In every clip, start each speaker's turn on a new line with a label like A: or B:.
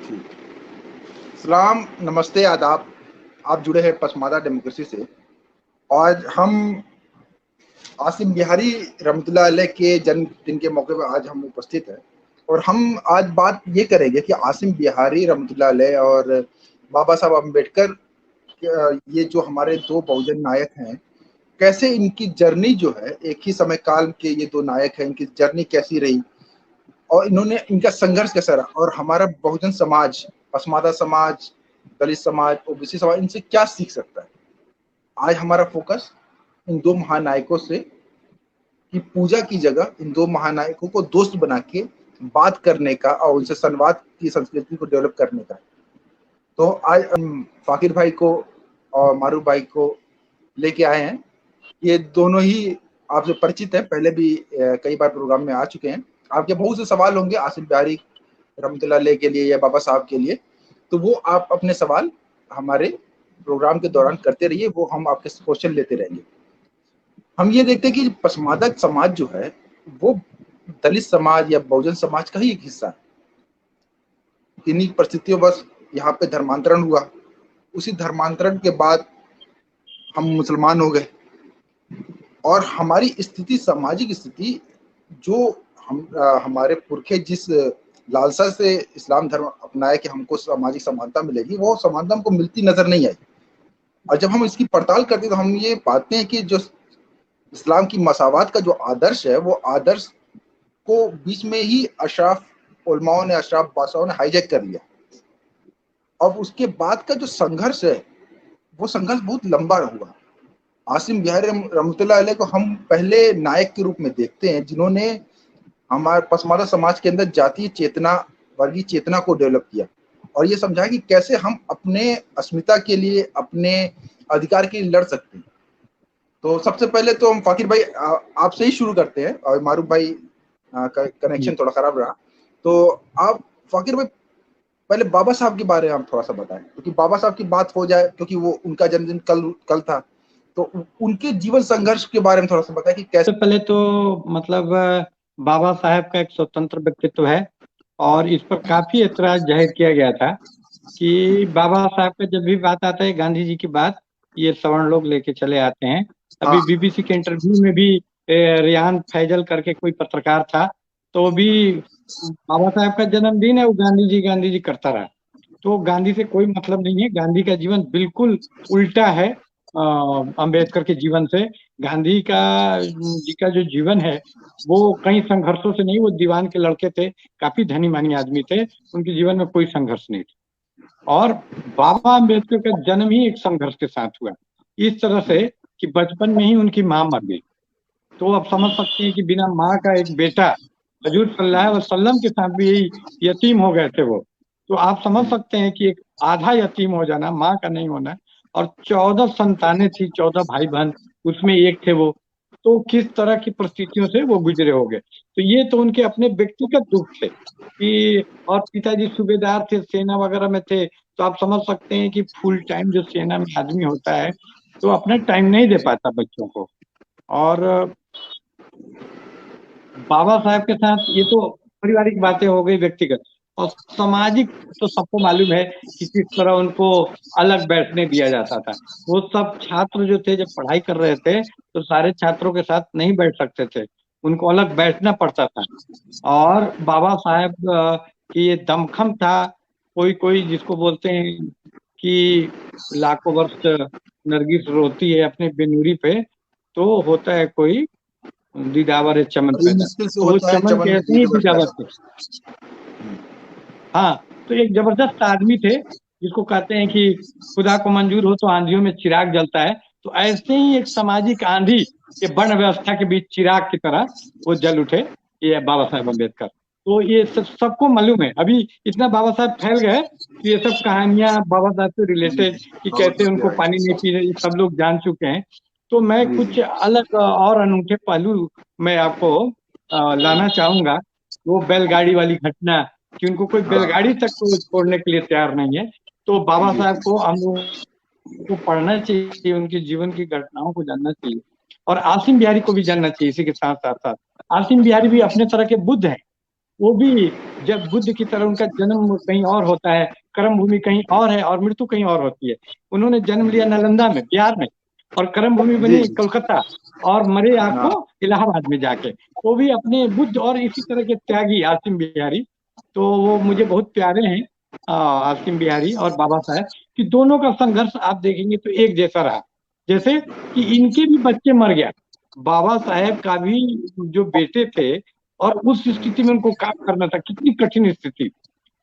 A: ठीक। सलाम, नमस्ते, आदाब। आप जुड़े हैं पसमादा डेमोक्रेसी से। आज हम आसिम बिहारी रहमतुल्लाह अलैह के जन्मदिन के मौके पर आज हम उपस्थित हैं और हम आज बात ये करेंगे कि आसिम बिहारी रहमतुल्लाह अलैह और बाबा साहब अम्बेडकर ये जो हमारे दो बहुजन नायक हैं, कैसे इनकी जर्नी जो है, एक ही समय काल के ये दो नायक हैं, इनकी जर्नी कैसी रही और इन्होंने इनका संघर्ष कैसा रहा और हमारा बहुजन समाज, पसमादा समाज, दलित समाज, ओबीसी समाज इनसे क्या सीख सकता है। आज हमारा फोकस इन दो महानायकों से की पूजा की जगह इन दो महानायकों को दोस्त बना के बात करने का और उनसे संवाद की संस्कृति को डेवलप करने का। तो आज हम फाकिर भाई को और मारूफ भाई को लेके आए हैं। ये दोनों ही आपसे परिचित हैं, पहले भी कई बार प्रोग्राम में आ चुके हैं। आपके बहुत से सवाल होंगे आसिम बिहारी रहमतुल्लाह अलैह के लिए या बाबा साहब के लिए, तो वो आप अपने सवाल हमारे प्रोग्राम के दौरान करते रहिए, वो हम आपके क्वेश्चन लेते रहेंगे। हम ये देखते हैं कि पसमादा समाज जो है वो दलित समाज या बहुजन समाज का ही एक हिस्सा है। इन्हीं परिस्थितियों बस यहाँ पे धर्मांतरण हुआ, उसी धर्मांतरण के बाद हम मुसलमान हो गए और हमारी स्थिति, सामाजिक स्थिति जो हमारे पुरखे जिस लालसा से इस्लाम धर्म अपनाया कि हमको सामाजिक समानता मिलेगी, वो समानता हमको मिलती नजर नहीं आई। और जब हम इसकी पड़ताल करते हैं तो हम ये पाते हैं कि जो इस्लाम की मसावत का जो आदर्श है, वो आदर्श को बीच में ही अशराफ उलमाओं ने, अशराफ बादशाहों ने हाईजैक कर लिया। अब उसके बाद का जो संघर्ष है, वो संघर्ष बहुत लंबा हुआ। आसिम बिहारी रहमतुल्लाह अलैह को हम पहले नायक के रूप में देखते हैं, जिन्होंने हमारे पसमादा समाज के अंदर जातीय चेतना, वर्गीय चेतना को डेवलप किया और ये समझा कि कैसे हम अपने अस्मिता के लिए, अपने अधिकार के लिए लड़ सकते हैं। तो सबसे पहले तो हम फाकिर भाई आपसे ही शुरू करते हैं और मारूफ भाई का कनेक्शन थोड़ा खराब रहा, तो आप फाकिर भाई पहले बाबा साहब के बारे में आप थोड़ा सा बताएं, क्योंकि बाबा साहब की बात हो जाए, क्योंकि वो उनका जन्मदिन कल था, तो उनके जीवन संघर्ष के बारे में थोड़ा सा बताएं कि कैसे।
B: पहले तो मतलब बाबा साहब का एक स्वतंत्र व्यक्तित्व है और इस पर काफी ऐतराज जाहिर किया गया था कि बाबा साहब का जब भी बात आता है, गांधी जी की बात, ये सवर्ण लोग लेके चले आते हैं। अभी बीबीसी के इंटरव्यू में भी रियान फैजल करके कोई पत्रकार था, तो भी बाबा साहब का जन्मदिन है, वो गांधी जी करता रहा। तो गांधी से कोई मतलब नहीं है। गांधी का जीवन बिल्कुल उल्टा है अंबेडकर के जीवन से। गांधी का जी का जो जीवन है वो कई संघर्षों से नहीं, वो दीवान के लड़के थे, काफी धनी मानी आदमी थे, उनके जीवन में कोई संघर्ष नहीं था। और बाबा अम्बेडकर का जन्म ही एक संघर्ष के साथ हुआ, इस तरह से कि बचपन में ही उनकी माँ मर गई। तो आप समझ सकते हैं कि बिना माँ का एक बेटा, हजूर सल्लल्लाहु अलैहि वसल्लम के साथ भी यही यतीम हो गए थे वो। तो आप समझ सकते हैं कि एक आधा यतीम हो जाना, माँ का नहीं होना, और 14 संतानें थी, 14 भाई बहन, उसमें एक थे वो, तो किस तरह की परिस्थितियों से वो गुजरे हो गए। तो ये तो उनके अपने व्यक्तिगत दुख थे कि, और पिताजी सूबेदार थे, सेना वगैरह में थे। तो आप समझ सकते हैं कि फुल टाइम जो सेना में आदमी होता है तो अपना टाइम नहीं दे पाता बच्चों को। और बाबा साहब के साथ ये तो पारिवारिक बातें हो गई, व्यक्तिगत। और सामाजिक तो सबको मालूम है कि किस तरह उनको अलग बैठने दिया जाता था। वो सब छात्र जो थे, जब पढ़ाई कर रहे थे तो सारे छात्रों के साथ नहीं बैठ सकते थे, उनको अलग बैठना पड़ता था। और बाबा साहब की ये दमखम था, कोई कोई जिसको बोलते हैं कि लाखों वर्ष नरगिस रोती है अपने बेनूरी पे, तो होता है कोई दीदावर है चमन पैदा,
A: मुश्किल से
B: तो वो
A: होता है
B: चमन
A: चमन
B: के
A: में
B: ऐसे ही
A: दीदार
B: दीदावर
A: पैदा।
B: थे। हाँ, तो एक जबरदस्त आदमी थे, जिसको कहते हैं कि खुदा को मंजूर हो तो आंधियों में चिराग जलता है। तो ऐसे ही एक सामाजिक आंधी के वर्ण व्यवस्था के बीच चिराग की तरह वो जल उठे, ये बाबा साहेब अम्बेडकर। तो ये सबको मालूम है। अभी इतना बाबा साहब फैल गए कि ये सब कहानियां बाबा साहब से रिलेटेड कि कैसे उनको पानी नहीं पी रहे, सब लोग जान चुके हैं। तो मैं कुछ अलग और अनूठे पहलू मैं आपको लाना चाहूंगा। वो बैलगाड़ी वाली घटना, कि उनको कोई बैलगाड़ी तक को छोड़ने के लिए तैयार नहीं है। तो बाबा साहब को हम लोग को पढ़ना चाहिए, उनके जीवन की घटनाओं को जानना चाहिए, और आसिम बिहारी को भी जानना चाहिए। इसी के साथ साथ साथ आसिम बिहारी भी अपने तरह के बुद्ध हैं। वो भी जब बुद्ध की तरह उनका जन्म कहीं और होता है, कर्म भूमि कहीं और है और मृत्यु कहीं और होती है। उन्होंने जन्म लिया नालंदा में, बिहार में, और कर्म भूमि
A: जी
B: बनी
A: जी।
B: कोलकाता, और मरे
A: हाँ
B: आपको इलाहाबाद में जाके। वो भी अपने बुद्ध और इसी तरह के त्यागी आसिम बिहारी, तो वो मुझे बहुत प्यारे हैं। आसिम बिहारी और बाबा साहेब कि दोनों का संघर्ष आप देखेंगे तो एक जैसा रहा। जैसे कि इनके भी बच्चे मर गया, बाबा साहेब का भी जो बेटे थे, और उस स्थिति में उनको काम करना था, कितनी कठिन स्थिति।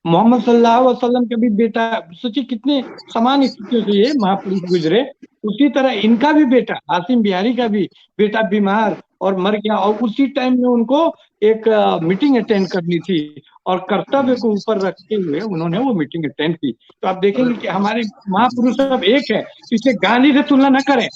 B: मोहम्मद सल्लल्लाहु अलैहि वसल्लम का भी बेटा, सोचिए कितने समान स्थितियों से ये महापुरुष गुजरे। उसी तरह इनका भी बेटा, आसिम बिहारी का भी बेटा बीमार और मर गया, और उसी टाइम में उनको एक मीटिंग अटेंड करनी थी, और कर्तव्य को ऊपर रखते हुए उन्होंने वो मीटिंग अटेंड की। तो आप देखेंगे कि हमारे महापुरुष सब एक है, तो इसे गांधी से तुलना न करें,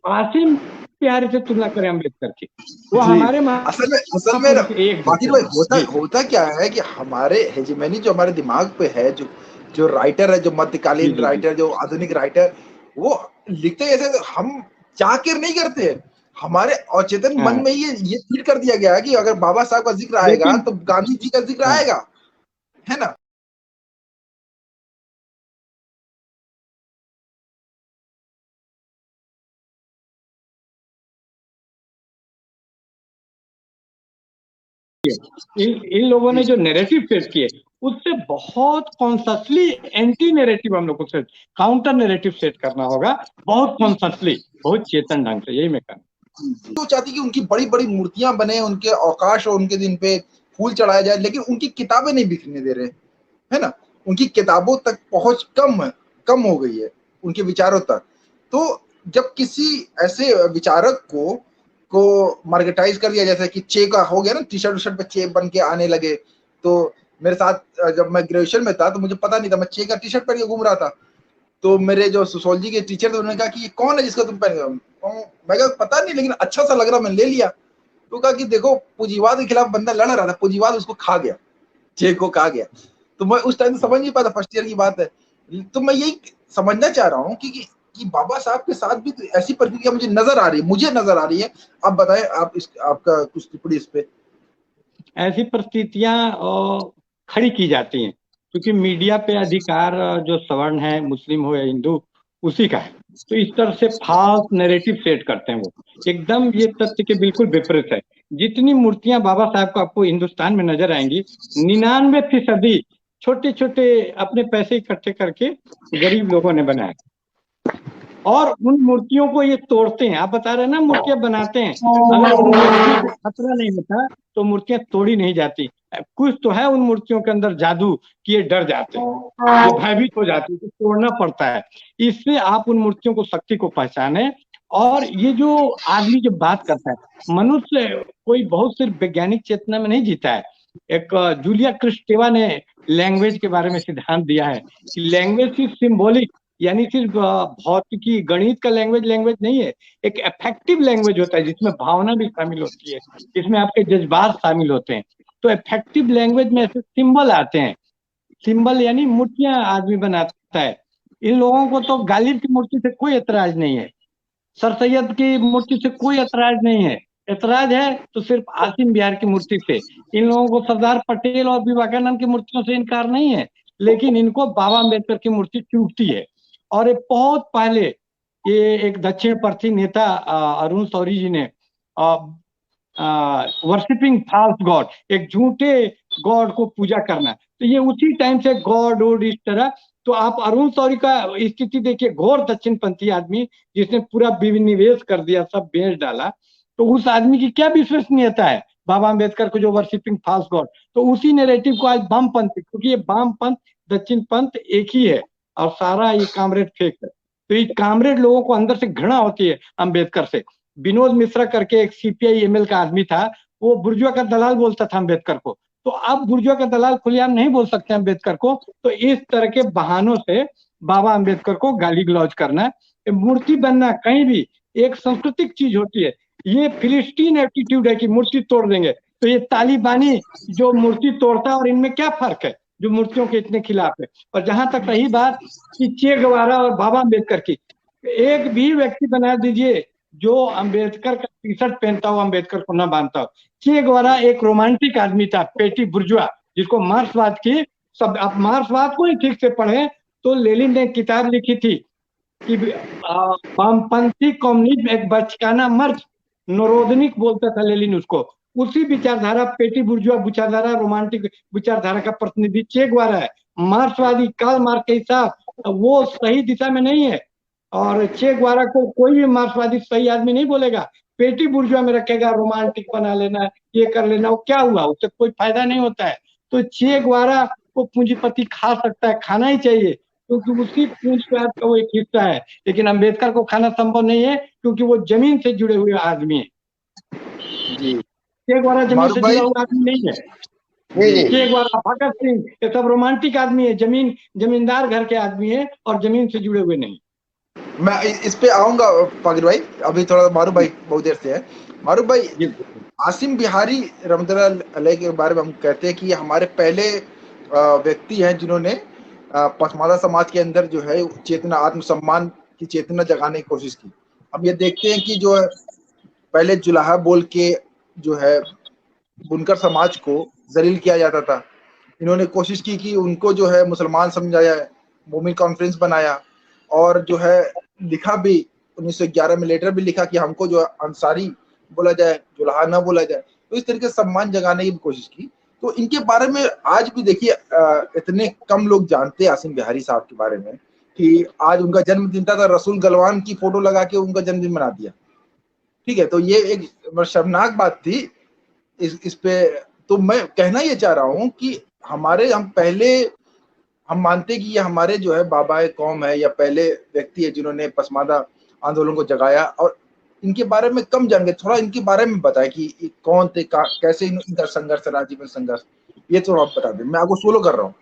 B: आसिम बिहारी से तुलना करें अम्बेडकर की। वो
A: जी।
B: हमारे
A: असल में
B: महापुरुष एक
A: माकिर
B: जैसे
A: भाई,
B: हैं।
A: होता
B: जी
A: होता क्या है कि हमारे हेजेमनी जो हमारे दिमाग पे है, जो जो राइटर है, जो
B: जी
A: मध्यकालीन
B: जी जी
A: राइटर, जो आधुनिक राइटर, वो लिखते ऐसे हम चाह कर नहीं करते हैं। हमारे अचेतन मन
B: हाँ।
A: में ये फीड कर दिया गया है कि अगर बाबा साहब का जिक्र आएगा
B: लेकिन
A: तो गांधी जी का जिक्र
B: हाँ,
A: आएगा, है ना?
B: इन लोगों
A: जी
B: ने जो नैरेटिव सेट किए, उससे बहुत कॉन्शसली एंटी नैरेटिव हम लोग को सेट, काउंटर नैरेटिव सेट करना होगा, बहुत कॉन्शसली, बहुत चेतन ढंग से, यही मैं कहूँ।
A: तो चाहती कि उनकी बड़ी बड़ी मूर्तियां बने, उनके अवकाश और उनके दिन पे फूल चढ़ाया जाए, लेकिन उनकी किताबें नहीं बिकने दे रहे, है ना? उनकी किताबों तक पहुंच कम हो गई है, उनके विचारों तक। तो जब किसी ऐसे विचारक को मार्केटाइज कर दिया, जैसे कि चे का हो गया ना, टी शर्ट पे चे बन के आने लगे। तो मेरे साथ जब मैं ग्रेजुएशन में था तो मुझे पता नहीं था, मैं चे का टी शर्ट पहन के घूम रहा था। तो मेरे जो सोशियोलॉजी के टीचर थे, उन्होंने कहा कि ये कौन है जिसका तुम पहन गए? मैं कहा पता नहीं, लेकिन अच्छा सा लग रहा, मैंने ले लिया। तो कहा कि देखो, पूंजीवाद के खिलाफ बंदा लड़ रहा था, पूंजीवाद उसको खा गया, चे को खा गया। तो मैं उस टाइम समझ नहीं पाता, फर्स्ट ईयर की बात है। तो मैं यही समझना चाह रहा हूँ कि बाबा साहब के साथ भी तो ऐसी प्रक्रिया मुझे नजर आ रही है। आप बताएं, आपका कुछ टिप्पणी इस पे।
B: ऐसी परिस्थितियां खड़ी की जाती हैं, क्योंकि मीडिया पे अधिकार जो सवर्ण है, मुस्लिम हो या हिंदू, उसी का है। तो इस तरह से फाल्स नैरेटिव सेट करते हैं वो, एकदम ये तथ्य के बिल्कुल विपरीत है। जितनी मूर्तियां बाबा साहब को आपको हिंदुस्तान में नजर आएंगी, 99% छोटे छोटे अपने पैसे इकट्ठे करके गरीब लोगों ने बनाया, और उन मूर्तियों को ये तोड़ते हैं। आप बता रहे हैं ना, मूर्तियां बनाते हैं, अगर उन मूर्तियों को खतरा नहीं होता तो मूर्तियां तोड़ी नहीं जाती। कुछ तो है उन मूर्तियों के अंदर जादू, कि ये डर जाते हैं, ये भयभीत हो जाती है, तो तोड़ना पड़ता है। इससे आप उन मूर्तियों को, शक्ति को पहचाने। और ये जो आदमी जो बात करता है, मनुष्य कोई बहुत सिर्फ वैज्ञानिक चेतना में नहीं जीता है। एक जूलिया क्रिस्टेवा ने लैंग्वेज के बारे में सिद्धांत दिया है कि लैंग्वेज इज सिंबॉलिक, यानी सिर्फ भौतिकी गणित का लैंग्वेज लैंग्वेज नहीं है। एक अफेक्टिव लैंग्वेज होता है जिसमें भावना भी शामिल होती है, जिसमें आपके जज्बात शामिल होते हैं। तो अफेक्टिव लैंग्वेज में ऐसे सिंबल आते हैं, सिंबल यानी मूर्तियां आदमी बनाता है। इन लोगों को तो गालिब की मूर्ति से कोई एतराज नहीं है, सर सैयद की मूर्ति से कोई एतराज नहीं है। एतराज है तो सिर्फ आसिम बिहार की मूर्ति से। इन लोगों को सरदार पटेल और विवेकानंद की मूर्तियों से इनकार नहीं है, लेकिन इनको बाबा अम्बेडकर की मूर्ति चूकती है। और ये बहुत पहले, ये एक दक्षिण पर्थी नेता अरुण शौरी जी ने, वर्शिपिंग फॉल्स गॉड, एक झूठे गॉड को पूजा करना, तो ये उसी टाइम से गॉड वोड इस तरह। तो आप अरुण शौरी का स्थिति देखिए, घोर दक्षिणपंथी आदमी जिसने पूरा विनिवेश कर दिया, सब बेच डाला। तो उस आदमी की क्या विश्वसनीयता है बाबा अम्बेडकर को जो वर्शिपिंग फॉल्स गॉड। तो उसी नैरेटिव को आज वामपंथ, क्योंकि ये वामपंथ दक्षिण पंथ एक ही है, और सारा ये कामरेड फेक है। तो ये कामरेड लोगों को अंदर से घृणा होती है अम्बेडकर से। विनोद मिश्रा करके एक सीपीआई एमएल का आदमी था, वो बुर्जुआ का दलाल बोलता था अम्बेडकर को। तो अब बुर्जुआ का दलाल खुलेआम नहीं बोल सकते अम्बेडकर को। तो इस तरह के बहानों से बाबा अम्बेडकर को गाली गलौज करना, मूर्ति बनना कहीं भी एक सांस्कृतिक चीज होती है। ये फिलिस्तीन एटीट्यूड है कि मूर्ति तोड़ देंगे। तो ये तालिबानी जो मूर्ति तोड़ता है, और इनमें क्या फर्क है जो मूर्तियों के इतने खिलाफ है। और जहां तक रही बात कि चे गवारा और बाबा अम्बेडकर की, एक भी व्यक्ति बना दीजिए जो अंबेडकर का टी शर्ट पहनता हो अंबेडकर को ना मानता हो। चे गुवेरा एक रोमांटिक आदमी था, पेटी बुर्जुआ, जिसको मार्क्सवाद की सब, आप मार्क्सवाद को ही ठीक से पढ़े तो लेनिन ने किताब लिखी थी कि वामपंथी कम्युनिज्म एक बचकाना मर्ज, नोरोदनिक बोलता था लेनिन उसको। उसी विचारधारा, पेटी बुर्जुआ विचारधारा, रोमांटिक विचारधारा का प्रतिनिधि चे गुवेरा है। मार्क्सवादी कार्ल मार्क्स के हिसाब वो सही दिशा में नहीं है, और चे गुवेरा को कोई भी मार्क्सवादी सही आदमी नहीं बोलेगा। पेटी बुर्जुआ में रखेगा, रोमांटिक बना लेना, ये कर लेना, वो क्या हुआ, उससे कोई फायदा नहीं होता है। तो चे गुवेरा को पूंजीपति खा सकता है, खाना ही चाहिए, क्योंकि उसकी पूंजीवाद का वो एक हिस्सा है। लेकिन अंबेडकर को खाना संभव नहीं है, क्योंकि वो जमीन से जुड़े हुए आदमी है।
A: जी
B: चे गुवेरा जमीन
A: मारूफ
B: से
A: भाई,
B: जुड़ा हुआ आदमी नहीं है। चे गुवेरा, भगत सिंह, ये सब रोमांटिक आदमी है, जमींदार घर के आदमी है और जमीन से जुड़े हुए नहीं।
A: मैं इस पे आऊंगा फागिर भाई, अभी थोड़ा मारूफ भाई बहुत देर से है। मारूफ भाई, आसिम बिहारी रहमतुल्लाह अलैह के बारे में हम कहते हैं कि ये हमारे पहले व्यक्ति हैं जिन्होंने पसमादा समाज के अंदर जो है चेतना, आत्मसम्मान की चेतना जगाने की कोशिश की। अब ये देखते हैं कि जो है पहले जुलाहा बोल के जो है बुनकर समाज को जलील किया जाता था। इन्होंने कोशिश की कि उनको जो है मुसलमान समझा जाए, मोमिन कॉन्फ्रेंस बनाया, और जो है लिखा भी 1911 में लेटर भी लिखा कि हमको जो है अंसारी बोला जाए, जुलाहा ना बोला जाए। तो इस तरीके से सम्मान जगाने की भी कोशिश की। तो इनके बारे में आज भी देखिए इतने कम लोग जानते हैं आसिम बिहारी साहब के बारे में कि आज उनका जन्मदिन था, रसूल गलवान की फोटो लगा के उनका जन्मदिन मना दिया। ठीक है, तो ये एक शर्मनाक बात थी। इस पे तो मैं कहना ये चाह रहा हूँ कि हम मानते कि ये हमारे जो है बाबा कौम है या पहले व्यक्ति है जिन्होंने पसमादा आंदोलन को जगाया, और इनके बारे में कम जान गए। थोड़ा इनके बारे में बताएं कि कौन थे, कैसे इनका संघर्ष रहा, जीवन संघर्ष, ये थोड़ा आप बता दें। मैं आपको सोलो कर रहा हूँ।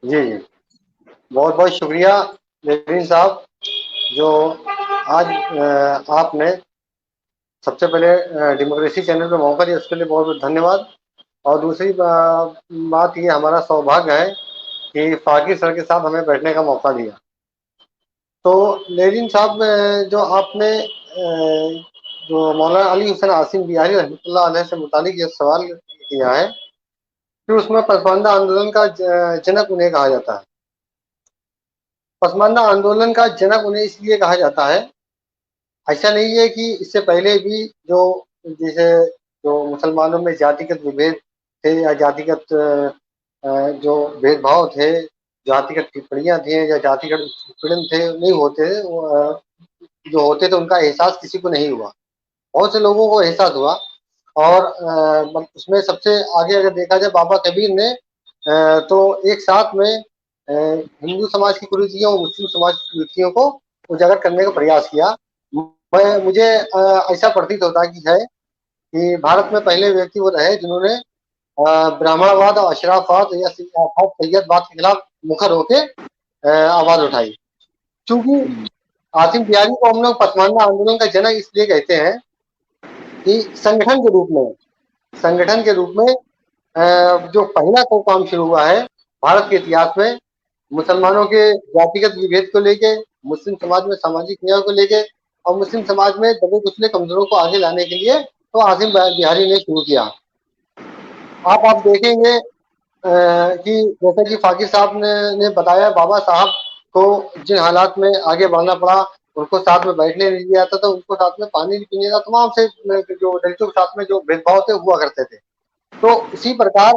C: जी जी, बहुत बहुत शुक्रिया लेविन साहब, जो आज आपने सबसे पहले डेमोक्रेसी चैनल पे मौका दिया, उसके लिए बहुत बहुत धन्यवाद। और दूसरी बात ये हमारा सौभाग्य है कि फाकिर सर के साथ हमें बैठने का मौका दिया। तो लेविन साहब, जो आपने जो मौलाना अली हुसैन आसिम बिहारी रहमतुल्लाह अलैह से मुतालिक ये सवाल किया है कि उसमें पसमानदा आंदोलन का जनक उन्हें कहा जाता है। पसमानदा आंदोलन का जनक उन्हें इसलिए कहा जाता है, ऐसा नहीं है कि इससे पहले भी जो जैसे जो मुसलमानों में जातिगत विभेद थे या जातिगत जो भेदभाव थे, जातिगत टिप्पणियां थी या जातिगत उत्पीड़न थे, नहीं होते, जो होते थे उनका एहसास किसी को नहीं हुआ। बहुत से लोगों को एहसास हुआ, और उसमें सबसे आगे अगर देखा जाए बाबा कबीर ने तो एक साथ में हिंदू समाज की कुरीतियों और मुस्लिम समाज की कुरीतियों को उजागर करने का प्रयास किया। मुझे ऐसा प्रतीत होता है कि भारत में पहले व्यक्ति वो रहे जिन्होंने ब्राह्मणवाद और अशराफवाद या सैयदवाद के खिलाफ मुखर होकर आवाज उठाई। क्योंकि आसिम बिहारी को हम लोग पसमानदा आंदोलन का जनक इसलिए कहते हैं कि संगठन के रूप में जो पहला को काम शुरू हुआ है भारत के इतिहास में, मुसलमानों के जातिगत विभेद को लेके, मुस्लिम समाज में सामाजिक न्याय को लेके, और मुस्लिम समाज में दबे कुचले कमजोरों को आगे लाने के लिए तो आसिम बिहारी ने शुरू किया। आप देखेंगे कि जैसे कि फाकिर साहब ने बताया, बाबा साहब को जिन हालात में आगे बढ़ना पड़ा, उनको साथ में बैठने नहीं दिया जाता था, उनको साथ में पानी नहीं पीने का, तमाम से जो दलितों के साथ में जो भेदभाव थे हुआ करते थे। तो इसी प्रकार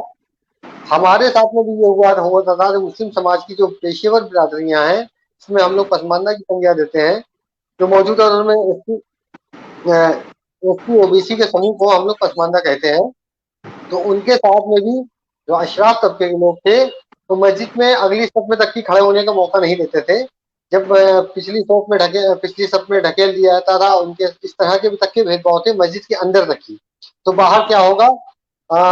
C: हमारे साथ में भी ये हुआ था। मुस्लिम समाज की जो पेशेवर बिरादरियां हैं, इसमें हम लोग पसमानदा की संज्ञा देते हैं। जो मौजूदा दौर में एसटी ओबीसी के समूह को हम लोग पसमानदा कहते हैं। तो उनके साथ में भी जो अशराफ तबके के लोग थे, तो मस्जिद में अगली सफ में तक की खड़े होने का मौका नहीं देते थे। जब पिछली सफ में ढकेल दिया जाता था, उनके इस तरह के भी तक के भेदभाव थे मस्जिद के अंदर तक की। तो बाहर क्या होगा,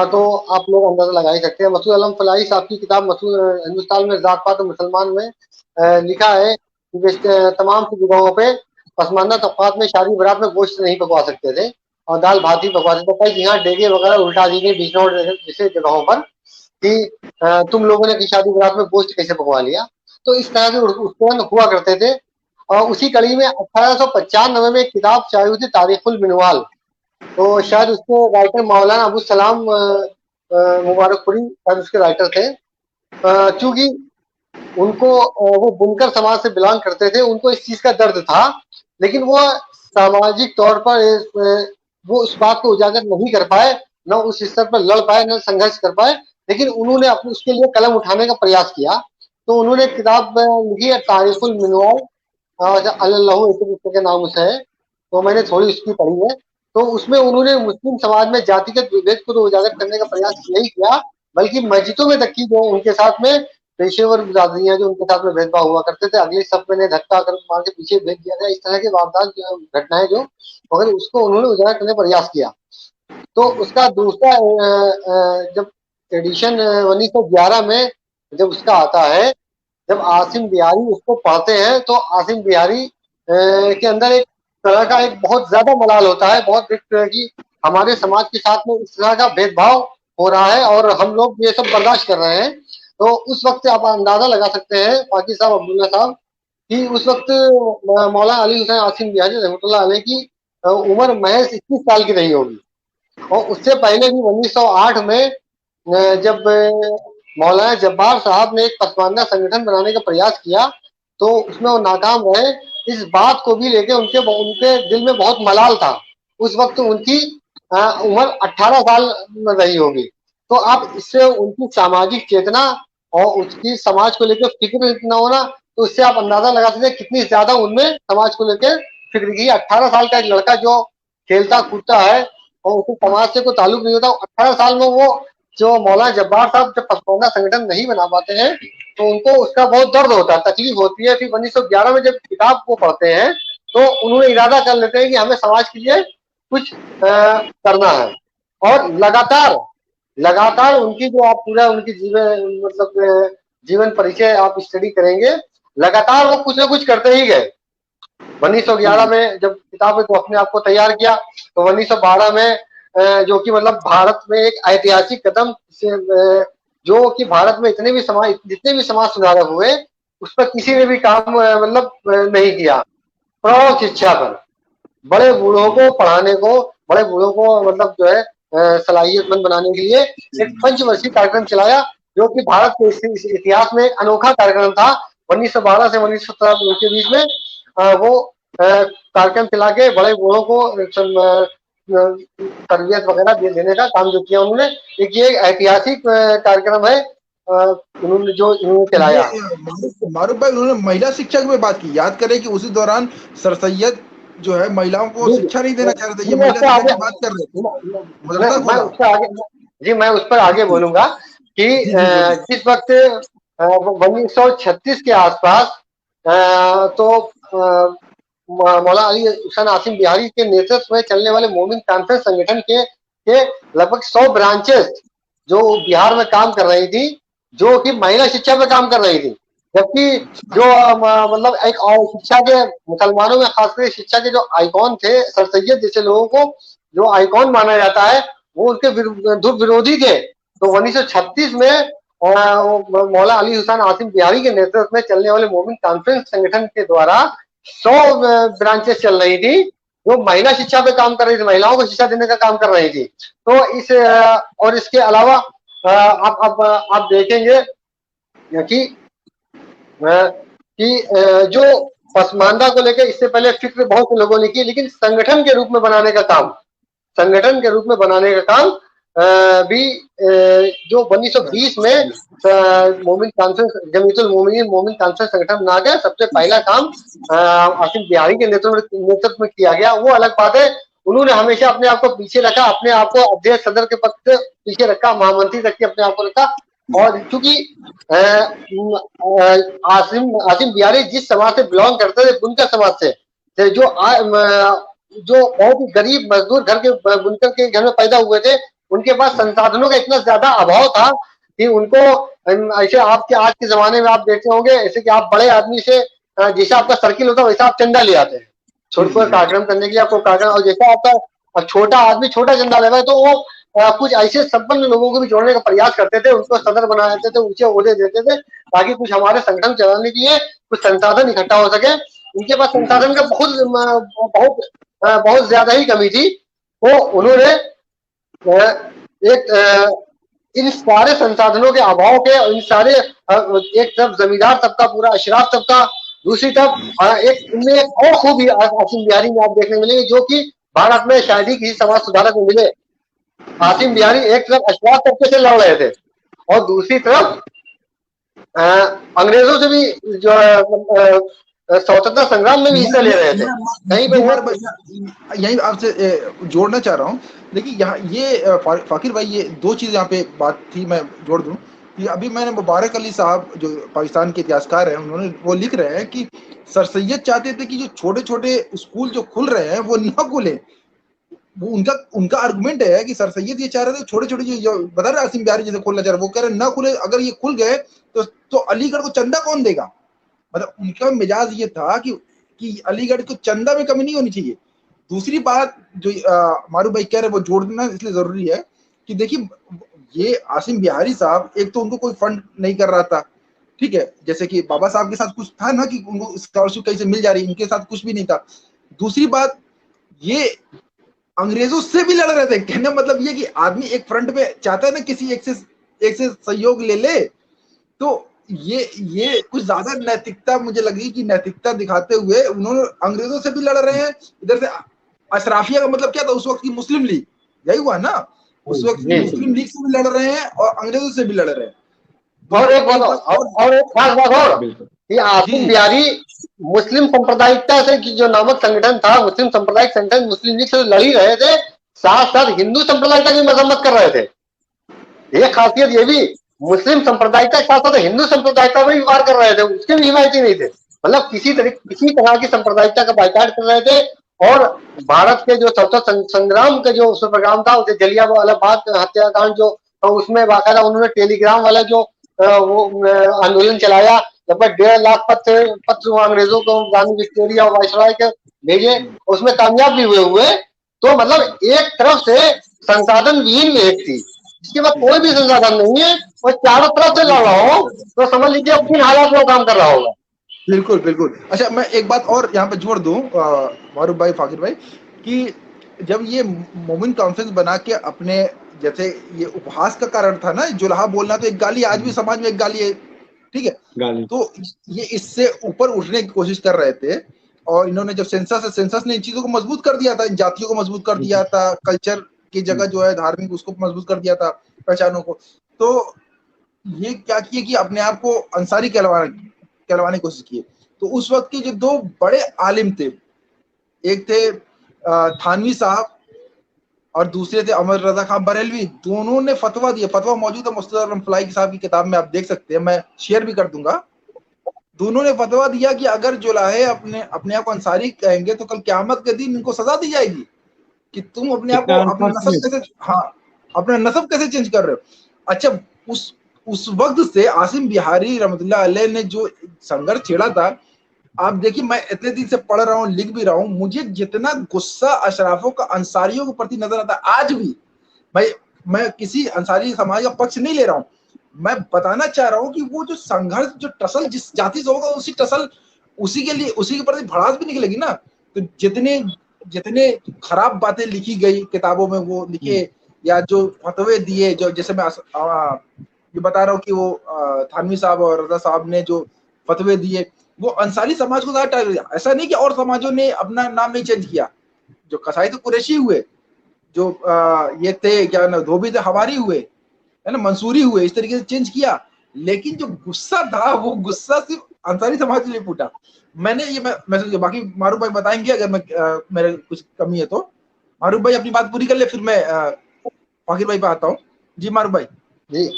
C: तो आप लोग अंदाजा लगा ही सकते हैं। मसूद आलम फलाही साहब की किताब हिंदुस्तान में जात पात मुसलमान में लिखा है कि तमाम सी जगहों पे पसमानदा तबकात में शादी बारात में गोश्त नहीं पकवा सकते थे और दाल भात ही पकवाते थे। कई यहाँ डेगे वगैरह उल्टा दी गई बीच जगहों पर कि तुम लोगों ने की शादी बारात में गोश्त कैसे पकवा लिया। तो इस तरह के उत्पीड़न हुआ करते थे। और उसी कड़ी में 1895 में एक किताब छाई हुई थी तारीखुल मिनवाल, तो शायद उसके राइटर मौलाना अबू सलाम मुबारकपुरी शायद उसके राइटर थे। चूंकि उनको वो बुनकर समाज से बिलोंग करते थे, उनको इस चीज का दर्द था, लेकिन वो सामाजिक तौर पर वो उस बात को उजागर नहीं कर पाए, न उस स्तर पर लड़ पाए, न संघर्ष कर पाए, लेकिन उन्होंने अपने उसके लिए कलम उठाने का प्रयास किया। तो उन्होंने किताब लिखी है तारीखुल मिनवाल, अल्लाह के नाम से है, तो मैंने थोड़ी उसकी पढ़ी है। तो उसमें उन्होंने मुस्लिम समाज में जातिगत विभेद को तो उजागर करने का प्रयास नहीं किया, बल्कि मस्जिदों में तक की जो उनके साथ में पेशेवर बिरादरियां जो उनके साथ में भेदभाव हुआ करते थे, अगले सब में धक्का कर मार के पीछे भेज दिया गया, इस तरह के वारदात घटनाएं जो, मगर उसको उन्होंने उजागर करने का प्रयास किया। तो उसका दूसरा जब एडिशन 1911 में जब उसका आता है, जब आसिम बिहारी उसको पढ़ते हैं, तो आसिम बिहारी के अंदर एक तरह का एक बहुत ज्यादा मलाल होता है, बहुत एक तरह की हमारे समाज के साथ में इस तरह का भेदभाव हो रहा है और हम लोग ये सब बर्दाश्त कर रहे हैं। तो उस वक्त आप अंदाजा लगा सकते हैं फाकी साहब, अब्दुल्ला साहब, कि उस वक्त मौलाना अली हुसैन आसिम बिहारी रहमतुल्लाह अलैह की उम्र महज 21 साल की नहीं होगी। और उससे पहले भी 1908 में जब मौलाना जब्बार साहब ने एक पसमानदा संगठन बनाने का प्रयास किया, तो उसमें वो नाकाम रहे। इस बात को भी लेके उनके दिल में बहुत मलाल था। उस वक्त उनकी उम्र 18 साल रही होगी। तो आप इससे उनकी सामाजिक चेतना और उसकी समाज को लेकर फिक्र न होना, तो उससे आप अंदाजा लगा सकते हैं कितनी ज्यादा उनमें समाज को लेकर फिक्र की। 18 साल का एक लड़का जो खेलता कूदता है और उसे समाज से कोई ताल्लुक नहीं होता, 18 साल में वो जो मौलाना जब्बार साहब जब पसमानदा संगठन नहीं बना पाते हैं, तो उनको उसका बहुत दर्द होता है, तकलीफ होती है। फिर 1911 में जब किताब को पढ़ते हैं, तो उन्होंने इरादा कर लेते हैं कि हमें समाज के लिए कुछ करना है। और लगातार उनकी जो आप पूरा उनकी जीवन परिचय आप स्टडी करेंगे, लगातार वो कुछ ना कुछ करते ही गए। 1911 में जब किताब को अपने आप को तैयार किया, तो 1912 में जो कि मतलब भारत में एक ऐतिहासिक कदम से, जो कि भारत में जितने भी समाज सुधारक हुए, उस पर किसी ने भी काम नहीं किया। प्रौढ़ शिक्षा पर बड़े बूढ़ों को पढ़ाने को, बड़े बूढ़ों को मतलब जो है सलाहियतमंद बनाने के लिए एक पंचवर्षीय कार्यक्रम चलाया, जो कि भारत के इतिहास में एक अनोखा कार्यक्रम था। 1912 से 1917 के बीच में वो कार्यक्रम चला के बड़े बूढ़ों को तरबियत वगैरह देने का काम जो किया उन्होंने, एक ये ऐतिहासिक कार्यक्रम है उन्होंने चलाया।
A: मारूफ भाई, उन्होंने महिला शिक्षा की बात की, याद करें कि उसी दौरान सर सैयद जो है महिलाओं को शिक्षा नहीं देना चाह रहे थे, ये महिला शिक्षा की बात कर रहे थे।
C: मैं उस पर आगे बोलूंगा कि जिस वक्त 1936 के आसपास तो मौलाना अली हुसैन आसिम बिहारी के नेतृत्व में चलने वाले मोमिन कॉन्फ्रेंस संगठन के लगभग 100 ब्रांचेस जो बिहार में काम कर रही थी, जो कि महिला शिक्षा पे काम कर रही थी। जबकि जो मतलब एक शिक्षा के, मुसलमानों में खासकर शिक्षा के जो आइकॉन थे, सर सैयद जैसे लोगों को जो आइकॉन माना जाता है, वो उनके विरोधी थे। तो 1936 में मौलाना अली हुसैन आसिम बिहारी के नेतृत्व में चलने वाले मोमिन कॉन्फ्रेंस संगठन के द्वारा 100 ब्रांचेस चल रही थी जो महिला शिक्षा पे काम कर रही थी, महिलाओं को शिक्षा देने का काम कर रही थी। तो इस और इसके अलावा आप देखेंगे कि जो पसमानदा को लेकर इससे पहले फिक्र बहुत से लोगों ने की, लेकिन संगठन के रूप में बनाने का काम भी जो 1920 में मोमिन कॉन्फ्रेंस, जमीयतुल मोमिन कॉन्फ्रेंस संगठन बना गया, सबसे पहला काम आसिम बिहारी के नेतृत्व में किया गया। वो अलग बात है, उन्होंने हमेशा अपने आप को पीछे रखा, अपने आप को अध्यक्ष सदर के पद से पीछे रखा, महामंत्री तक के अपने आप को रखा। और चूंकि आसिम बिहारी जिस समाज से बिलोंग करते थे, बुनकर समाज से, जो बहुत ही गरीब मजदूर घर के बुनकर के घर में पैदा हुए थे, उनके पास संसाधनों का इतना ज्यादा अभाव था कि उनको ऐसे आपके आज के जमाने में आप देखते होंगे, ऐसे कि आप बड़े आदमी से जैसा आपका सर्किल होता है वैसा आप चंदा ले आते हैं छोटे कोई कार्यक्रम करने के लिए, आपको कार्यक्रम, और जैसा आपका छोटा आदमी छोटा चंदा लेगा, तो वो कुछ ऐसे संपन्न लोगों को भी जोड़ने का प्रयास करते थे, उनको सदर बना देते थे, ऊंचे ओहदे देते थे, ताकि कुछ हमारे संगठन चलाने के लिए कुछ संसाधन इकट्ठा हो सके। उनके पास संसाधन का बहुत बहुत ज्यादा ही कमी थी। तो उन्होंने एक इन सारे संसाधनों के अभाव के, इन सारे एक तरफ जमींदार तबका, पूरा अशराफ तबका, दूसरी तरफ एक इनमें एक और खूबी आसिम बिहारी में आप देखने मिलेंगे, जो कि भारत में शायद ही किसी समाज सुधारक को मिले। आसिम बिहारी एक तरफ अशराफ तबके से लड़ रहे थे और दूसरी तरफ अंग्रेजों से भी जो स्वतंत्रता संग्राम में भी हिस्सा ले रहे थे। कहीं पे
A: यही आपसे जोड़ना चाह रहा हूँ। देखिए यहाँ ये फाकिर भाई, ये दो चीज यहाँ पे बात थी, मैं जोड़ दूं कि अभी मैंने मुबारक अली साहब जो पाकिस्तान के इतिहासकार हैं, उन्होंने वो लिख रहे हैं कि सर सैयद चाहते थे कि जो छोटे छोटे स्कूल जो खुल रहे हैं वो न खुले। वो उनका आर्गुमेंट है कि सर सैयद ये चाह रहे थे छोटे छोटे जो बता रहे आसिम बिहारी जैसे खोलना चाह रहे, वो कह रहे ना खुले, अगर ये खुल गए तो अलीगढ़ को चंदा कौन देगा। मतलब उनका मिजाज ये था कि अलीगढ़ को चंदा में कमी नहीं होनी चाहिए। दूसरी बात जो मारू भाई कह रहे वो जोड़ना इसलिए जरूरी है कि देखिए ये आसिम बिहारी साहब, एक तो उनको कोई फंड नहीं कर रहा था, ठीक है, जैसे कि बाबा साहब के साथ कुछ था ना कि उनको स्कॉलरशिप कहीं से मिल जा रही, इनके साथ कुछ भी नहीं था। दूसरी बात, ये अंग्रेजों से भी लड़ रहे थे। कहने मतलब ये कि आदमी एक फ्रंट पे चाहता है ना किसी एक से सहयोग ले ले, तो ये कुछ ज्यादा नैतिकता मुझे लगी कि नैतिकता दिखाते हुए उन्होंने अंग्रेजों से भी लड़ रहे हैं। इधर से अशराफिया का मतलब क्या था उस वक्त की मुस्लिम लीग, यही हुआ ना, उस वक्त की मुस्लिम लीग से भी लड़ रहे हैं और अंग्रेजों से भी लड़ रहे हैं।
C: और एक खास बात और कि आसिम बिहारी मुस्लिम सांप्रदायिकता से की जो नामक संगठन था, मुस्लिम सांप्रदायिक संगठन मुस्लिम लीग से लड़ ही रहे थे, साथ साथ हिंदू सांप्रदायिकता की मजम्मत कर रहे थे। एक खासियत ये भी, मुस्लिम सांप्रदायिकता के साथ साथ हिंदू सांप्रदायिकता में भी वार कर रहे थे, उसके भी हिमायती नहीं थे। मतलब किसी तरह की सांप्रदायिकता का बाइकाट कर रहे थे। और भारत के जो स्वतंत्रता संग्राम का जो प्रोग्राम था, उसे जलियांवाला बाग हत्याकांड जो, उसमें बाकायदा उन्होंने टेलीग्राम वाला जो वो आंदोलन चलाया, लगभग 1.5 लाख पत्र अंग्रेजों को, गांधी विक्टोरिया और वायसराय के भेजे, उसमें कामयाब भी हुए। तो मतलब एक तरफ से संसाधन विहीन व्यक्ति, इसके बाद कोई भी संसाधन नहीं है, और चारों तरफ से लड़ रहा हो, तो समझ लीजिए अपनी हालात में काम कर रहा होगा।
A: बिल्कुल बिल्कुल। अच्छा, मैं एक बात और यहाँ पे जोड़ दूं मारूफ भाई, फाकिर भाई, कि जब ये मोमिन कॉन्फ्रेंस बना के अपने, जैसे ये उपहास का कारण था ना, जुल्हा बोलना तो एक गाली, आज भी समाज में एक गाली है, ठीक है, तो ये इससे ऊपर उठने की कोशिश कर रहे थे। और इन्होंने जब सेंसस ने इन चीजों को मजबूत कर दिया था, इन जातियों को मजबूत कर दिया था, कल्चर की जगह जो है धार्मिक उसको मजबूत कर दिया था, पहचानों को। तो ये क्या किए कि अपने आप को अंसारी कहलवाने की कोशिश की। तो उस वक्त के जो दो बड़े आलिम थे, एक थे थानवी साहब और दूसरे थे अमर रजा खान बरेलवी, दोनों ने फतवा दिया। फतवा मौजूद है मुस्तफा फलाई साहब की किताब में, आप देख सकते हैं, मैं शेयर भी कर दूंगा। दोनों ने फतवा दिया कि अगर जुलाहे अपने आप को अंसारी कहेंगे तो कल क़यामत के दिन इनको सजा दी जाएगी कि तुम अपने आप को अपना नस्ब कैसे, अपना नस्ब कैसे चेंज कर रहे हो। अच्छा, उस वक्त से आसिम बिहारी रहमतुल्लाह अलैह ने जो संघर्ष छेड़ा था, आप देखिए, मैं इतने दिन से पढ़ रहा हूँ, लिख भी रहा हूँ, मुझे जितना गुस्सा अशराफों का अंसारियों के प्रति नजर आता है आज भी, भाई मैं किसी अंसारी समाज का पक्ष नहीं ले रहा हूँ, मैं बताना चाह रहा हूँ कि वो जो संघर्ष, जो टसल जिस जाति से होगा, उसी टसल उसी के प्रति भड़ास भी निकलेगी ना। तो जितने खराब बातें लिखी गई किताबों में वो लिखे, या जो फतवे दिए, जो जैसे मैं ये बता रहा हूँ कि वो थानवी साहब और रजा साहब ने जो फतवे दिए, वो अंसारी समाज को ज्यादा टारगेट। ऐसा नहीं कि और समाजों ने अपना नाम नहीं चेंज किया, जो कसाई तो कुरैशी हुए, जो ये थे क्या ना, धोबी थे हवारी हुए, है ना, मंसूरी हुए, इस तरीके से चेंज किया। लेकिन जो गुस्सा था, वो गुस्सा सिर्फ अंसारी समाज के लिए फूटा। मैंने ये मैसेज किया। बाकी मारूफ भाई बताएंगे अगर मैं मेरे कुछ कमी है तो। मारूफ भाई अपनी बात पूरी कर ले, फिर मैं फाकिर भाई पे आता हूँ। जी मारूफ भाई।
C: जी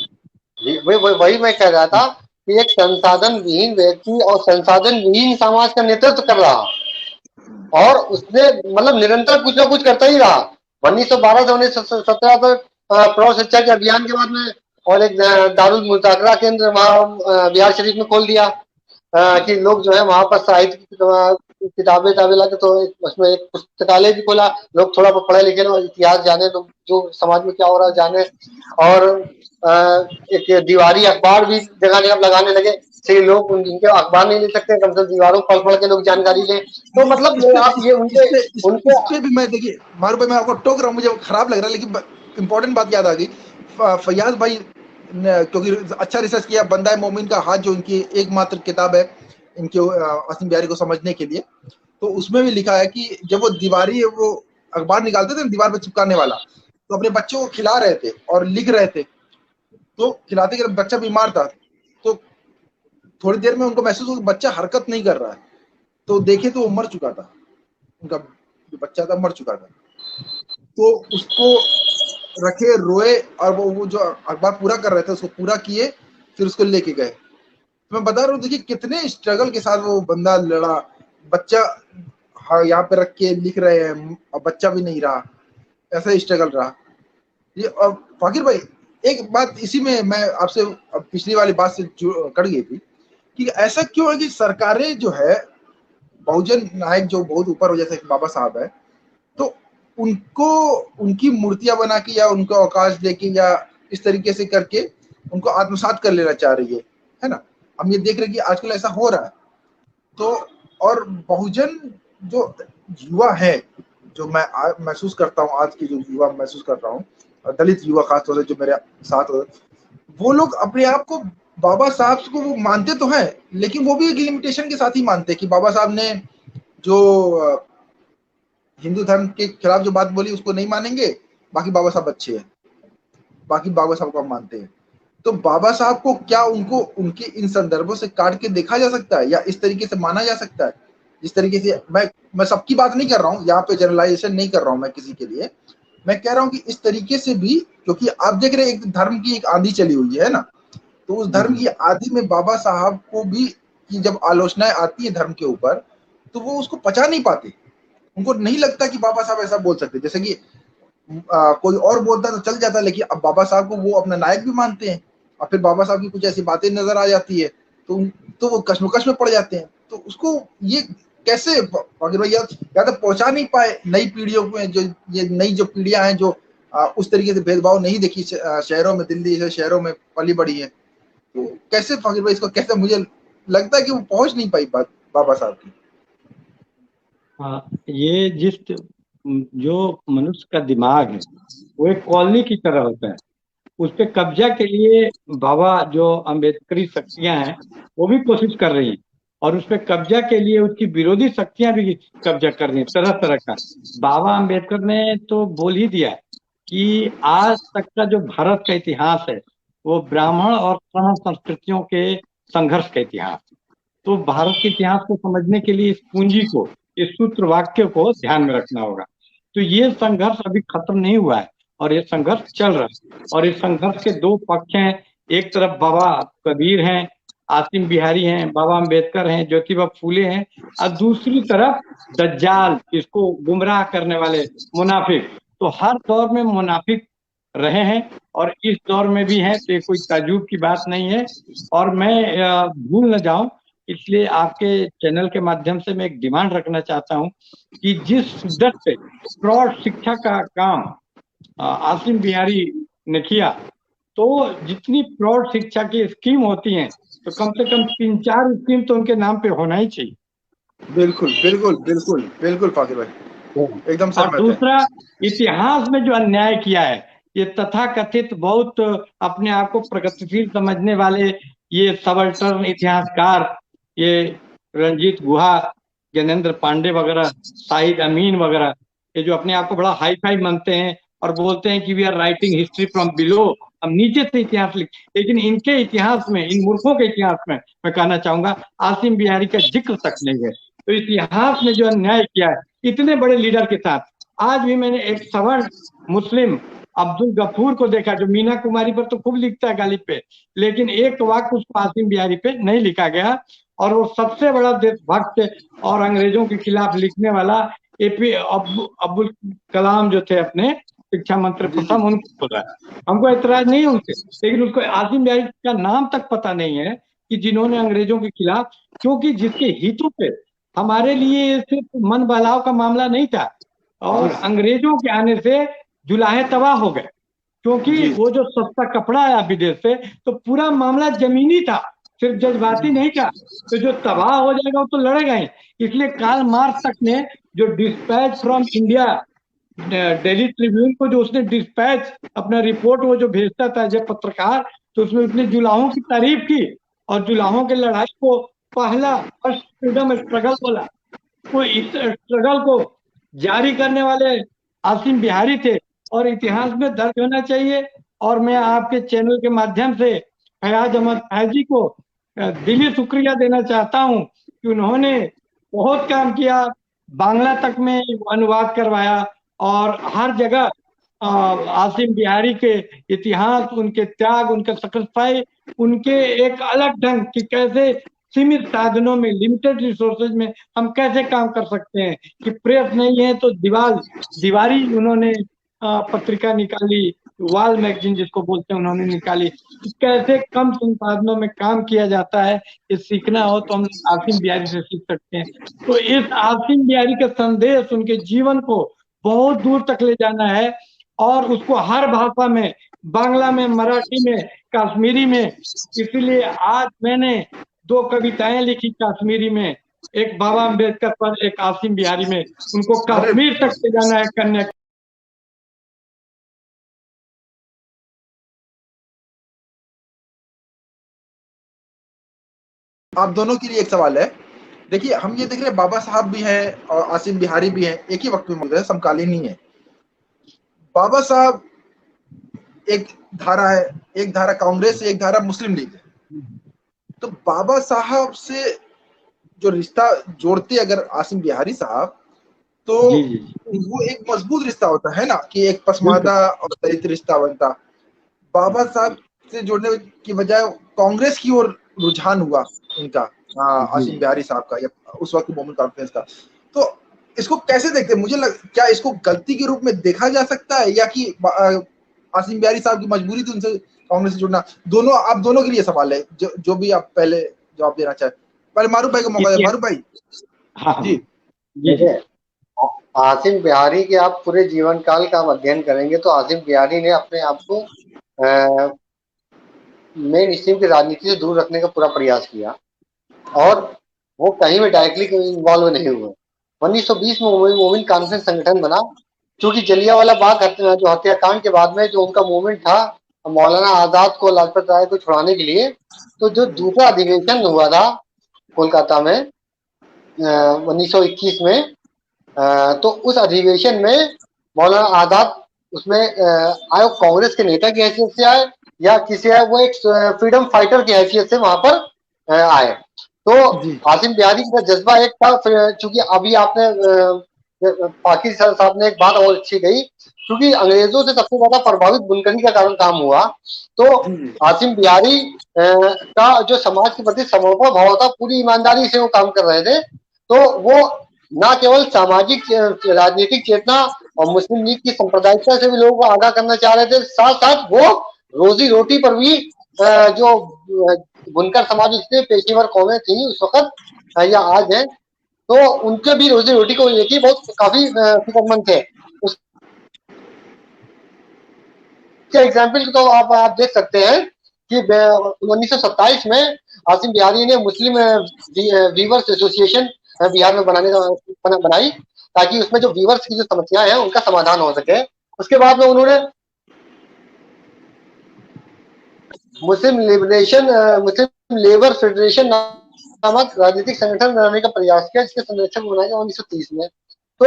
C: वही मैं कह रहा था कि एक संसाधन विहीन व्यक्ति और संसाधन विहीन समाज का नेतृत्व कर रहा, और उसने मतलब निरंतर कुछ ना कुछ करता ही रहा। 1912 से 1917 तक प्रौढ़ शिक्षा के अभियान के बाद में, और एक दारुल मुज़ाकरा केंद्र वहाँ बिहार शरीफ में खोल दिया, कि लोग जो है वहाँ पर साहित्य किताबें लाके, तो उसमें एक पुस्तकालय भी खोला, लोग थोड़ा पढ़े लिखे और इतिहास जाने, लोग जो समाज में क्या हो रहा है जाने। और एक दीवारी अखबार भी जगह जगह लगाने लगे, से लोग इनके अखबार नहीं ले सकते, कम से कम दीवारों पर पढ़ के लोग जानकारी लें। तो मतलब आप ये उनके
A: इस पे भी मैं, देखिए मारू भाई, मैं आपको टोक रहा हूँ, मुझे खराब लग रहा है, लेकिन इंपॉर्टेंट बात याद आ गई। फैयाज भाई ने, क्योंकि अच्छा रिसर्च किया, बंदा मोमिन का हाथ जो इनकी एकमात्र किताब है इनके आसिम बिहारी को समझने के लिए, तो उसमें भी लिखा है कि जब वो दीवारी वो अखबार निकालते थे दीवार पर चिपकाने वाला, तो अपने बच्चों को खिला रहे थे और लिख रहे थे, तो खिलाते के बच्चा बीमार था, तो थोड़ी देर में उनको महसूस हुआ कि बच्चा हरकत नहीं कर रहा है, तो देखे तो वो मर चुका था, उनका जो बच्चा था मर चुका था। तो उसको रखे, रोए, और वो जो अखबार पूरा कर रहे थे उसको पूरा किए, फिर उसको लेके गए। तो मैं बता रहा हूँ, देखिए कितने स्ट्रगल के साथ वो बंदा लड़ा। बच्चा यहाँ पे रख के लिख रहे हैं और बच्चा भी नहीं रहा, ऐसा स्ट्रगल रहा ये। और फाकिर भाई, एक बात इसी में मैं आपसे पिछली वाली बात से कट गई थी कि ऐसा क्यों है कि सरकारें जो है, बहुजन नायक जो बहुत ऊपर हो, जैसे बाबा साहब है, तो उनको उनकी मूर्तियां बना के या उनको अवकाश देके या इस तरीके से करके उनको आत्मसात कर लेना चाह रही है ना। हम ये देख रहे हैं कि आजकल ऐसा हो रहा है। तो और बहुजन जो युवा है, जो मैं महसूस करता हूँ, आज की जो युवा महसूस कर रहा हूँ, दलित युवा खासतौर से जो मेरे साथ हो, वो लोग अपने आप को बाबा साहब को वो मानते तो हैं, लेकिन वो भी एक लिमिटेशन के साथ ही मानते हैं कि बाबा साहब ने जो हिंदू धर्म के खिलाफ जो बात बोली उसको नहीं मानेंगे, बाकी बाबा साहब अच्छे हैं, बाकी बाबा साहब को हम मानते हैं। तो बाबा साहब को क्या उनको उनके इन संदर्भों से काट के देखा जा सकता है, या इस तरीके से माना जा सकता है जिस तरीके से मैं सबकी बात नहीं कर रहा हूँ यहाँ पे, जनरलाइजेशन नहीं कर रहा हूँ मैं किसी के लिए। मैं कह रहा हूँ कि इस तरीके से भी, क्योंकि आप देख रहे हैं एक धर्म की एक आंधी चली हुई है ना, तो उस धर्म की आंधी में बाबा साहब को भी कि जब आलोचनाएं आती है धर्म के ऊपर, तो वो उसको पचा नहीं पाते। उनको नहीं लगता कि बाबा साहब ऐसा बोल सकते, जैसे कि कोई और बोलता तो चल जाता, लेकिन अब बाबा साहब को वो अपना नायक भी मानते हैं, और फिर बाबा साहब की कुछ ऐसी बातें नजर आ जाती है, तो वो कश्मकश में पड़ जाते हैं। तो उसको ये कैसे अगर भैया या तो पहुंचा नहीं पाए नई पीढ़ियों में, जो ये नई जो पीढ़ियां हैं जो उस तरीके से भेदभाव नहीं देखी शहरों में, दिल्ली जैसे शहरों में पली बड़ी है, तो कैसे फकीर भाई इसको कैसे, मुझे लगता है कि वो पहुंच नहीं पाई बात बाबा साहब की।
B: हाँ, ये जो मनुष्य का दिमाग है वो एक कॉलोनी की तरह होता है। उस पे कब्जा के लिए बाबा जो अम्बेडकरी शक्तियां हैं वो भी कोशिश कर रही हैं, और उस पे कब्जा के लिए उसकी विरोधी शक्तियां भी कब्जा कर रही हैं तरह तरह का। बाबा अम्बेडकर ने तो बोल ही दिया कि आज तक का जो भारत का इतिहास है वो ब्राह्मण और सह संस्कृतियों के संघर्ष का इतिहास। तो भारत के इतिहास को समझने के लिए इस पूंजी को, इस सूत्र वाक्य को ध्यान में रखना होगा। तो ये संघर्ष अभी खत्म नहीं हुआ है और ये संघर्ष चल रहा है, और इस संघर्ष के दो पक्ष हैं। एक तरफ बाबा कबीर हैं, आसिम बिहारी हैं, बाबा अम्बेडकर हैं, ज्योतिबा फूले हैं, और दूसरी तरफ दज्जाल, इसको गुमराह करने वाले मुनाफिक। तो हर दौर में मुनाफिक रहे हैं और इस दौर में भी हैं, तो ये कोई ताज्जुब की बात नहीं है। और मैं भूल न जाऊं, इसलिए आपके चैनल के माध्यम से मैं एक डिमांड रखना चाहता हूं कि जिस शिद्दत से प्रौढ़ शिक्षा का काम आसिम बिहारी ने किया, तो जितनी प्रौढ़ शिक्षा की स्कीम होती हैं तो कम से कम 3-4 स्कीम तो उनके नाम पे होना ही चाहिए।
A: बिल्कुल बिल्कुल बिल्कुल बिल्कुल फाकिर भाई, एकदम
B: और
A: सहमत है।
B: दूसरा, इतिहास में जो अन्याय किया है, ये तथाकथित बहुत अपने आप को प्रगतिशील समझने वाले ये सबल्टर्न इतिहासकार, ये रंजीत गुहा, ज्ञानेंद्र पांडे वगैरह, शाहिद अमीन वगैरह, ये जो अपने आप को बड़ा हाई फाई मानते हैं और बोलते हैं कि we are writing history from below, हम नीचे से इतिहास लिख, लेकिन इनके इतिहास में, इन मूर्खों के इतिहास में मैं कहना चाहूंगा आसिम बिहारी का जिक्र तक नहीं है। तो इतिहास ने जो अन्याय किया है इतने बड़े लीडर के साथ, आज भी मैंने एक सवर्ण मुस्लिम अब्दुल गफूर को देखा जो मीना कुमारी पर तो खूब लिखता है गालिब पे, लेकिन एक वाक्य उसको आसिम बिहारी पे नहीं लिखा गया। और वो सबसे बड़ा देशभक्त और अंग्रेजों के खिलाफ लिखने वाला एपी अब्दुल कलाम जो थे अपने शिक्षा मंत्री प्रथम, उनको बोल रहा है। हमको ऐतराज नहीं है उनसे, लेकिन उसको आसिम बिहारी का नाम तक पता नहीं है कि जिन्होंने अंग्रेजों के खिलाफ, क्योंकि जिसके हितों पे हमारे लिए सिर्फ मन बहलाव का मामला नहीं था, और अंग्रेजों के आने से जुलाहे तबाह हो गए। क्योंकि
A: जी
B: वो जो सस्ता कपड़ा आया विदेश से, तो पूरा मामला जमीनी था, सिर्फ जज्बाती नहीं था। तो जो तबाह हो जाएगा वो तो लड़ेगा ही। इसलिए कार्ल मार्क्स तक ने जो dispatch from India, daily Tribune को जो उसने डिस्पैच अपना रिपोर्ट वो जो भेजता था जब पत्रकार, तो उसमें उसने जुलाहों की तारीफ की और जुलाहों के लड़ाई को पहला फर्स्ट फ्रीडम स्ट्रगल बोला। तो इस स्ट्रगल को जारी करने वाले आसिम बिहारी थे और इतिहास में दर्ज होना चाहिए। और मैं आपके चैनल के माध्यम से फयाज अहमद फैजी को दिली शुक्रिया देना चाहता हूं कि उन्होंने बहुत काम किया, बांग्ला तक में अनुवाद करवाया और हर जगह आसिम बिहारी के इतिहास, उनके त्याग, उनके सेक्रीफाइस, उनके एक अलग ढंग कि कैसे सीमित साधनों में, लिमिटेड रिसोर्सेज में हम कैसे काम कर सकते हैं, कि प्रेस नहीं है तो दीवारी उन्होंने पत्रिका निकाली, वॉल मैगजीन जिसको बोलते हैं उन्होंने निकाली, कि कैसे कम संसाधनों में काम किया जाता है। ये सीखना हो तो हम आसिम बिहारी से सीख सकते हैं। तो इस आसिम बिहारी का संदेश, उनके जीवन को बहुत दूर तक ले जाना है और उसको हर भाषा में, बांग्ला में, मराठी में, कश्मीरी में। इसीलिए आज मैंने 2 कविताएं लिखी कश्मीरी में, एक बाबा अम्बेडकर पर, एक आसिम बिहारी में। उनको
A: अरे
B: कश्मीर तक ले जाना है, कन्या।
A: आप दोनों के लिए एक सवाल है। देखिए, हम ये देख रहे हैं बाबा साहब भी हैं और आसिम बिहारी भी हैं, एक ही वक्त में मौजूद है, समकालीन ही है। बाबा साहब एक धारा है, एक धारा कांग्रेस है, एक धारा मुस्लिम लीग है। तो बाबा साहब से जो रिश्ता जोड़ते अगर आसिम बिहारी साहब, तो
B: जी जी जी,
A: वो एक मजबूत रिश्ता होता है ना, कि एक
B: बिल्कुल।
A: पसमादा और दलित रिश्ता बनता। बाबा साहब से जुड़ने की बजाय कांग्रेस की ओर रुझान हुआ इनका,
B: जी
A: आसिम बिहारी साहब का, या उस वक्त मोमेंट कॉन्फ्रेंस का। तो इसको कैसे देखते हैं? क्या इसको गलती के रूप में देखा जा सकता है, या कि आसिम बिहारी साहब की मजबूरी थी उनसे कांग्रेस से जुड़ना? दोनों, आप दोनों के लिए सवाल है, जो भी आप पहले जवाब देना चाहे। पहले मारूफ भाई को मौका दे। मारूफ भाई
B: हाँ हाँ,
A: जी।
B: जी जी।
C: देखिए, आसिम बिहारी के आप पूरे जीवन काल का अध्ययन करेंगे तो आसिम बिहारी ने अपने आप को मेन स्ट्रीम की राजनीति से दूर रखने का पूरा प्रयास किया और वो कहीं में डायरेक्टली इन्वॉल्व नहीं हुए। 1920 में मोमिन कॉन्फ्रेंस संगठन बना, क्योंकि जलियांवाला बाग जो हत्याकांड के बाद में जो उनका मूवमेंट था मौलाना आजाद को, लाजपत राय को छुड़ाने के लिए, तो जो दूसरा अधिवेशन हुआ था कोलकाता में 1921 में, तो उस अधिवेशन में मौलाना आजाद उसमें आए, कांग्रेस के नेता की हैसियत से आए या किसी आए, वो एक फ्रीडम फाइटर की हैसियत से वहां पर आए। तो आसिम बिहारी का जज्बा एक था, चूंकि अभी आपने पाकिर साहब ने एक बात और अच्छी कही, क्योंकि अंग्रेजों से सबसे ज्यादा प्रभावित बुनकरी का कारण काम हुआ। तो आसिम बिहारी का जो समाज के प्रति समर्पण भाव था, पूरी ईमानदारी से वो काम कर रहे थे। तो वो न केवल सामाजिक राजनीतिक चेतना और मुस्लिम लीग की सांप्रदायिकता से भी लोगों को आगाह करना चाह रहे थे, साथ साथ वो रोजी रोटी पर भी जो बुनकर समाज उसके पेशेवर कौमें थी उस वक्त या आज है, तो उनके भी रोजी रोटी को लेके बहुत काफी फिक्रमंद थे। उसके एग्जाम्पल तो आप देख सकते हैं कि 1927 में आसिम बिहारी ने मुस्लिम वीवर्स एसोसिएशन बिहार में बनाई, ताकि उसमें जो वीवर्स की जो समस्याएं हैं उनका समाधान हो सके। उसके बाद में उन्होंने मुस्लिम लेबर फेडरेशन नामक राजनीतिक संगठन बनाने का प्रयास किया, जिसके संरक्षक बनाया गया 1930 में। तो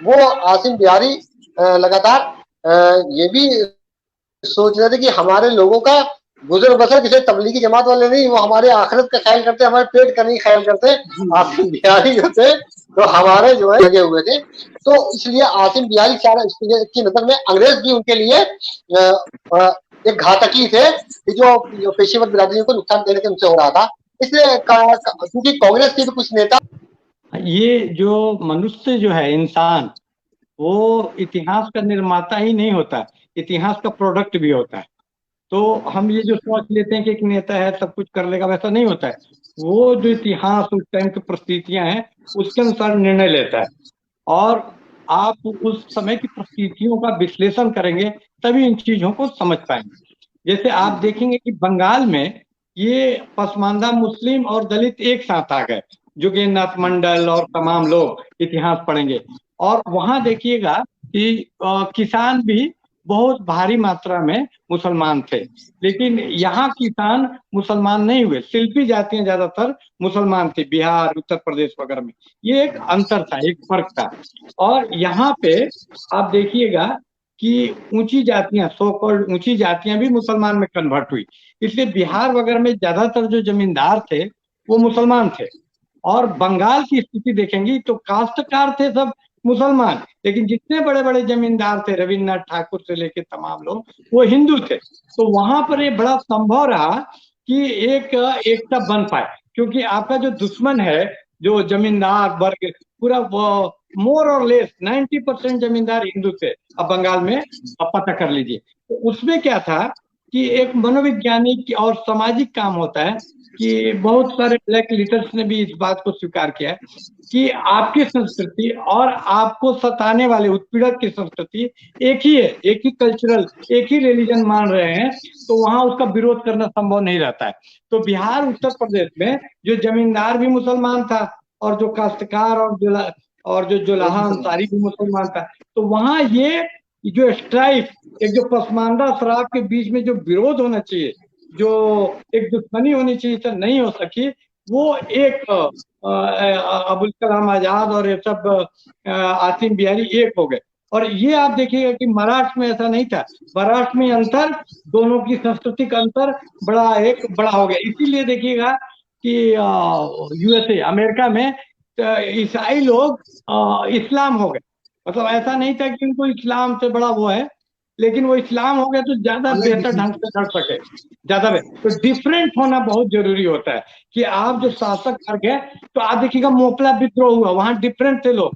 C: वो आसिम बिहारी लगातार ये भी सोच रहे थे कि हमारे लोगों का गुजर बसर किसी तबलीगी जमात वाले नहीं, वो हमारे आखिरत का ख्याल करते, हमारे पेट का नहीं ख्याल करते। आसिम बिहारी जो थे तो हमारे जो है लगे हुए थे। तो इसलिए आसिम बिहारी की नजर में अंग्रेज भी उनके लिए एक घातकी थे, कि जो पेशेवर बिरादरियों को नुकसान देने के उनसे हो रहा था। इसलिए क्योंकि कांग्रेस के भी कुछ नेता,
B: ये जो मनुष्य जो है, इंसान, वो इतिहास का निर्माता ही नहीं होता, इतिहास का प्रोडक्ट भी होता है। तो हम ये जो सोच लेते हैं कि एक नेता है सब कुछ कर लेगा, वैसा नहीं होता है। वो जो इतिहास, उस टाइम की परिस्थितियां हैं, उसके अनुसार निर्णय लेता है। और आप उस समय की परिस्थितियों का विश्लेषण करेंगे तभी इन चीजों को समझ पाएंगे। जैसे आप देखेंगे कि बंगाल में ये पसमानदा मुस्लिम और दलित एक साथ आ गए, जोगेंद्रनाथ मंडल और तमाम लोग इतिहास पढ़ेंगे। और वहां देखिएगा कि किसान भी बहुत भारी मात्रा में मुसलमान थे, लेकिन यहाँ किसान मुसलमान नहीं हुए, शिल्पी जातियां ज्यादातर मुसलमान थी, बिहार उत्तर प्रदेश वगैरह में। ये एक अंतर था, एक फर्क था। और यहाँ पे आप देखिएगा कि ऊंची जातियां, सो कॉल्ड ऊंची जातियां भी मुसलमान में कन्वर्ट हुई, इसलिए बिहार वगैरह में ज्यादातर जो जमींदार थे वो मुसलमान थे। और बंगाल की स्थिति देखेंगी तो काश्तकार थे सब मुसलमान, लेकिन जितने बड़े बड़े जमींदार थे, रविन्द्रनाथ ठाकुर से लेके तमाम लोग, वो हिंदू थे। तो वहां पर ये बड़ा संभव रहा कि एक एकता बन पाए, क्योंकि आपका जो दुश्मन है, जो जमींदार वर्ग, पूरा मोर और लेस 90% जमींदार हिंदू थे। अब बंगाल में आप पता कर लीजिए। तो उसमें क्या था कि एक मनोवैज्ञानिक और सामाजिक काम होता है कि बहुत सारे ब्लैक लीडर्स ने भी इस बात को स्वीकार किया है कि आपकी संस्कृति और आपको सताने वाले उत्पीड़क की संस्कृति एक ही है, एक ही कल्चरल, एक ही रिलीजन मान रहे हैं, तो वहां उसका विरोध करना संभव नहीं रहता है। तो बिहार उत्तर प्रदेश में जो जमींदार भी मुसलमान था और जो काश्तकार और जो जुलाहा अंसारी भी मुसलमान था, तो वहां ये जो स्ट्राइफ, एक जो पसमानदा शराब के बीच में जो विरोध होना चाहिए, जो एक दुश्मनी होनी चाहिए, तो नहीं हो सकी। वो एक अबुल कलाम आजाद और ये सब आसिम बिहारी एक हो गए। और ये आप देखिएगा कि महाराष्ट्र में ऐसा नहीं था। महाराष्ट्र में अंतर, दोनों की सांस्कृतिक अंतर बड़ा हो गया। इसीलिए देखिएगा कि यूएसए, अमेरिका में ईसाई लोग इस्लाम हो गए। मतलब ऐसा नहीं था कि उनको इस्लाम से बड़ा वो है, लेकिन वो इस्लाम हो गया तो ज्यादा बेहतर ढंग से कर सके, ज्यादा बेहतर। तो डिफरेंट होना बहुत जरूरी होता है कि आप जो शासक वर्ग है, तो आप देखिएगा मोपला विद्रोह हुआ, वहां डिफरेंट थे लोग,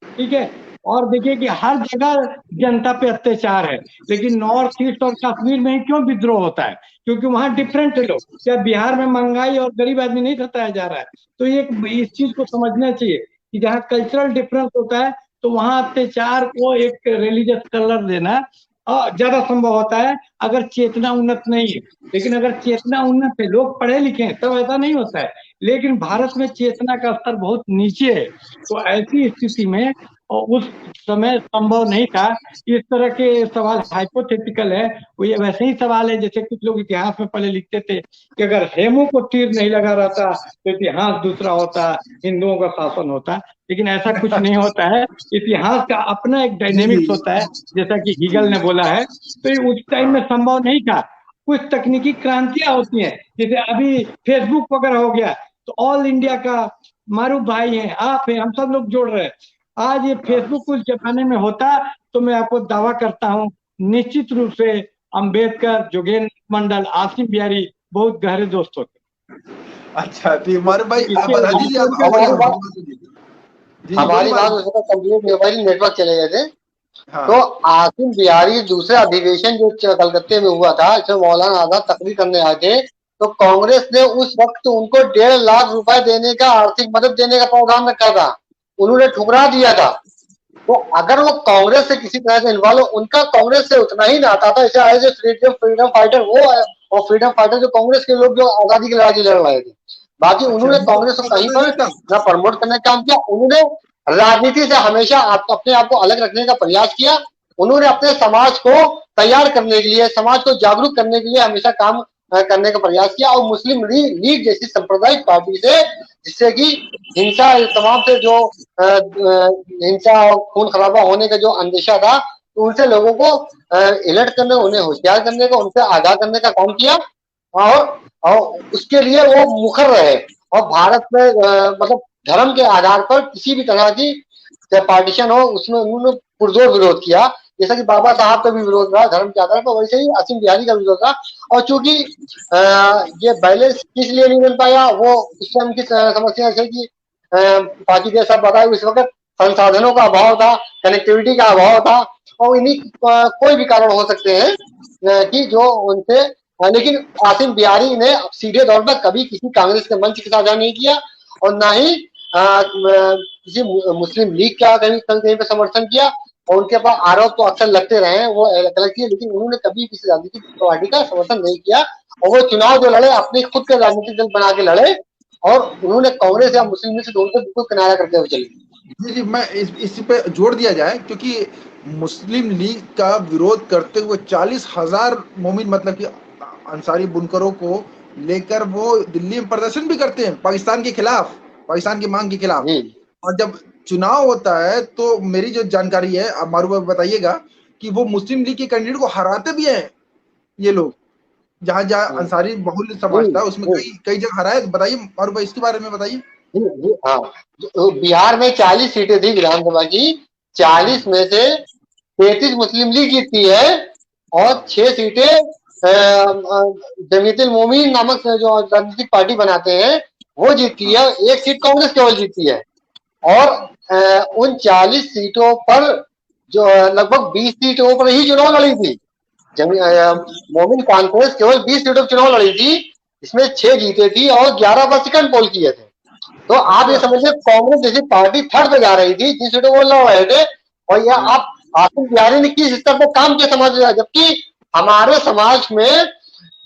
B: ठीक है। और देखिए कि हर जगह जनता पे अत्याचार है, लेकिन नॉर्थ ईस्ट और कश्मीर में ही क्यों विद्रोह होता है? क्योंकि वहां डिफरेंट है लोग। क्या बिहार में महंगाई और गरीब आदमी नहीं सताया जा रहा है? तो ये इस चीज को समझना चाहिए कि जहाँ कल्चरल डिफरेंस होता है, तो वहां अत्याचार को एक रिलीजियस कलर देना ज्यादा संभव होता है, अगर चेतना उन्नत नहीं है। लेकिन अगर चेतना उन्नत है, लोग पढ़े लिखे हैं, तब ऐसा नहीं होता है। लेकिन भारत में चेतना का स्तर बहुत नीचे है, तो ऐसी स्थिति में उस समय संभव नहीं था। इस तरह के सवाल हाइपोथेटिकल है, वो ये वैसे ही सवाल है जैसे कुछ लोग इतिहास में पहले लिखते थे कि अगर हेमू को तीर नहीं लगा रहता तो इतिहास दूसरा होता, हिंदुओं का शासन होता। लेकिन ऐसा कुछ नहीं होता है। इतिहास का अपना एक डायनेमिक्स होता है, जैसा कि हीगल ने बोला है। तो ये उस टाइम में संभव नहीं था। कुछ तकनीकी क्रांतियां होती हैं, जैसे अभी फेसबुक वगैरह हो गया, तो ऑल इंडिया का मारूफ भाई है, आप है, हम सब लोग जोड़ रहे हैं। आज ये फेसबुक उस जमाने में होता तो मैं आपको दावा करता हूँ निश्चित रूप से अंबेडकर, जोगेंद्र मंडल, आसिम बिहारी बहुत गहरे दोस्त होते।
A: अच्छा, तो मारूफ भाई आप बता दीजिए,
C: हमारी बात उसमें कंप्लीट नहीं भाई, नेटवर्क चले गए थे। हाँ। तो आसिम बिहारी दूसरा अधिवेशन जो कलकत्ते में हुआ था, इसमें मौलाना आजाद तकरीर करने आए थे, तो कांग्रेस ने उस वक्त उनको 1.5 लाख रुपए देने का, आर्थिक मदद देने का प्रावधान रखा था, उन्होंने ठुकरा दिया था। तो अगर वो कांग्रेस से किसी तरह से इन्वॉल्व हो, उनका कांग्रेस से उतना ही नाता था जैसे एज ए फ्रीडम फाइटर वो है, और फ्रीडम फाइटर जो कांग्रेस के लोग जो आजादी की लड़ाई लड़ रहे थे। बाकी उन्होंने कांग्रेस को कहीं पर ना प्रमोट करने का काम किया, उन्होंने राजनीति से हमेशा अपने आप को अलग रखने का प्रयास किया। उन्होंने अपने समाज को तैयार करने के लिए, समाज को जागरूक करने के लिए हमेशा काम करने का प्रयास किया। और मुस्लिम लीग जैसी सांप्रदायिक पार्टी से, जिससे कि हिंसा, तमाम से जो हिंसा और खून खराबा होने का जो अंदेशा था, तो उनसे लोगों को अलर्ट करने, उन्हें होशियार करने का, उनसे आगाह करने का काम किया। और उसके लिए वो मुखर रहे। और भारत में मतलब धर्म के आधार पर किसी भी तरह की पार्टीशन हो, उसमें उन्होंने पुरजोर विरोध किया। जैसा कि बाबा साहब का भी विरोध रहा धर्म के आधार पर, वैसे ही आसिम बिहारी का विरोध रहा। और चूंकि ये बैलेंस किस लिए नहीं मिल पाया, वो उस टाइम की समस्या है कि बाकी के सब बताए, उस वक्त संसाधनों का अभाव था, कनेक्टिविटी का अभाव था, और इन्हीं कोई भी कारण हो सकते हैं कि जो उनसे। लेकिन आसिम बिहारी ने सीधे तौर पर कभी किसी कांग्रेस के मंच के साझा नहीं किया, और ना ही किसी मुस्लिम लीग का कहीं पे समर्थन किया, और उनके पास आरोप तो अक्सर लगते रहे हैं, वो अलग की, लेकिन उन्होंने कभी किसी राजनीतिक पार्टी का समर्थन नहीं किया और वो चुनाव जो लड़े अपने खुद के राजनीतिक दल बना के लड़े और उन्होंने कांग्रेस या मुस्लिम लीग से ढूंढकर बिल्कुल किनारा करते हुए चले।
A: जी मैं इस पे जोड़ दिया जाए, क्योंकि मुस्लिम लीग का विरोध करते हुए 40,000 मोमिन मतलब कि अंसारी बुनकरों को लेकर वो दिल्ली में प्रदर्शन भी करते हैं पाकिस्तान के खिलाफ, पाकिस्तान की मांग के खिलाफ। और जब चुनाव होता है तो मेरी जो जानकारी है, आप मारूफ बताइएगा, कि वो मुस्लिम लीग के कैंडिडेट को हराते भी हैं ये लोग, जहां जहां अंसारी बहुल समाज था उसमें कई जगह हराए। बताइए मारूफ भाई, इसके बारे में बताइए।
C: हाँ, बिहार में 40 सीटें थी विधानसभा की, 40 में से 33 मुस्लिम लीग जीतती है और 6 सीटें जमीयतुल मोमिन नामक जो राजनीतिक पार्टी बनाते हैं वो जीतती है, 1 सीट कांग्रेस केवल जीतती है। और उन 40 सीटों पर जो लगभग 20 सीटों पर ही चुनाव लड़ी थी। मोमिन कॉन्फ्रेंस केवल 20 सीटों पर चुनाव लड़ी थी, इसमें 6 जीते थी और 11 पर सेकंड पोल किए थे। तो आप ये समझिए कांग्रेस जैसी पार्टी थर्ड पे जा रही थी जिस सीटों को लड़ रहे थे, और यह आप आसिफ बिहारी ने किस स्तर पर काम किया समाज, जबकि हमारे समाज में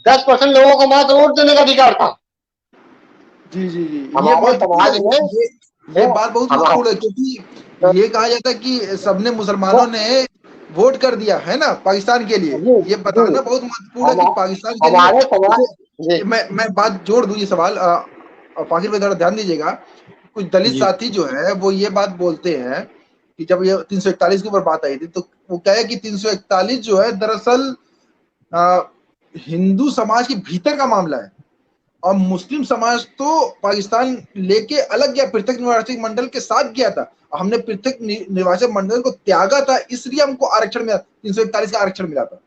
C: 10% लोगों को मात्र वोट देने का अधिकार था।
A: जी जी जी,
C: हमारे समाज में
A: ये बात बहुत महत्वपूर्ण है, क्योंकि ये कहा जाता है कि सबने मुसलमानों ने वोट कर दिया है ना पाकिस्तान के लिए। ये बताना बहुत महत्वपूर्ण है कि पाकिस्तान के लिए। मैं बात जोड़ दूं, ये सवाल फाकिर भाई थोड़ा ध्यान दीजिएगा। कुछ दलित साथी जो है वो ये बात बोलते हैं कि जब ये 341 के ऊपर बात आई थी तो वो कहे कि 341 जो है दरअसल हिंदू समाज के भीतर का मामला है और मुस्लिम समाज तो पाकिस्तान लेके अलग गया, पृथक निर्वाचन मंडल के साथ गया था। हमने पृथक निर्वाचन मंडल को त्यागा था, इसलिए हमको आरक्षण मिला, 341 का आरक्षण मिला था।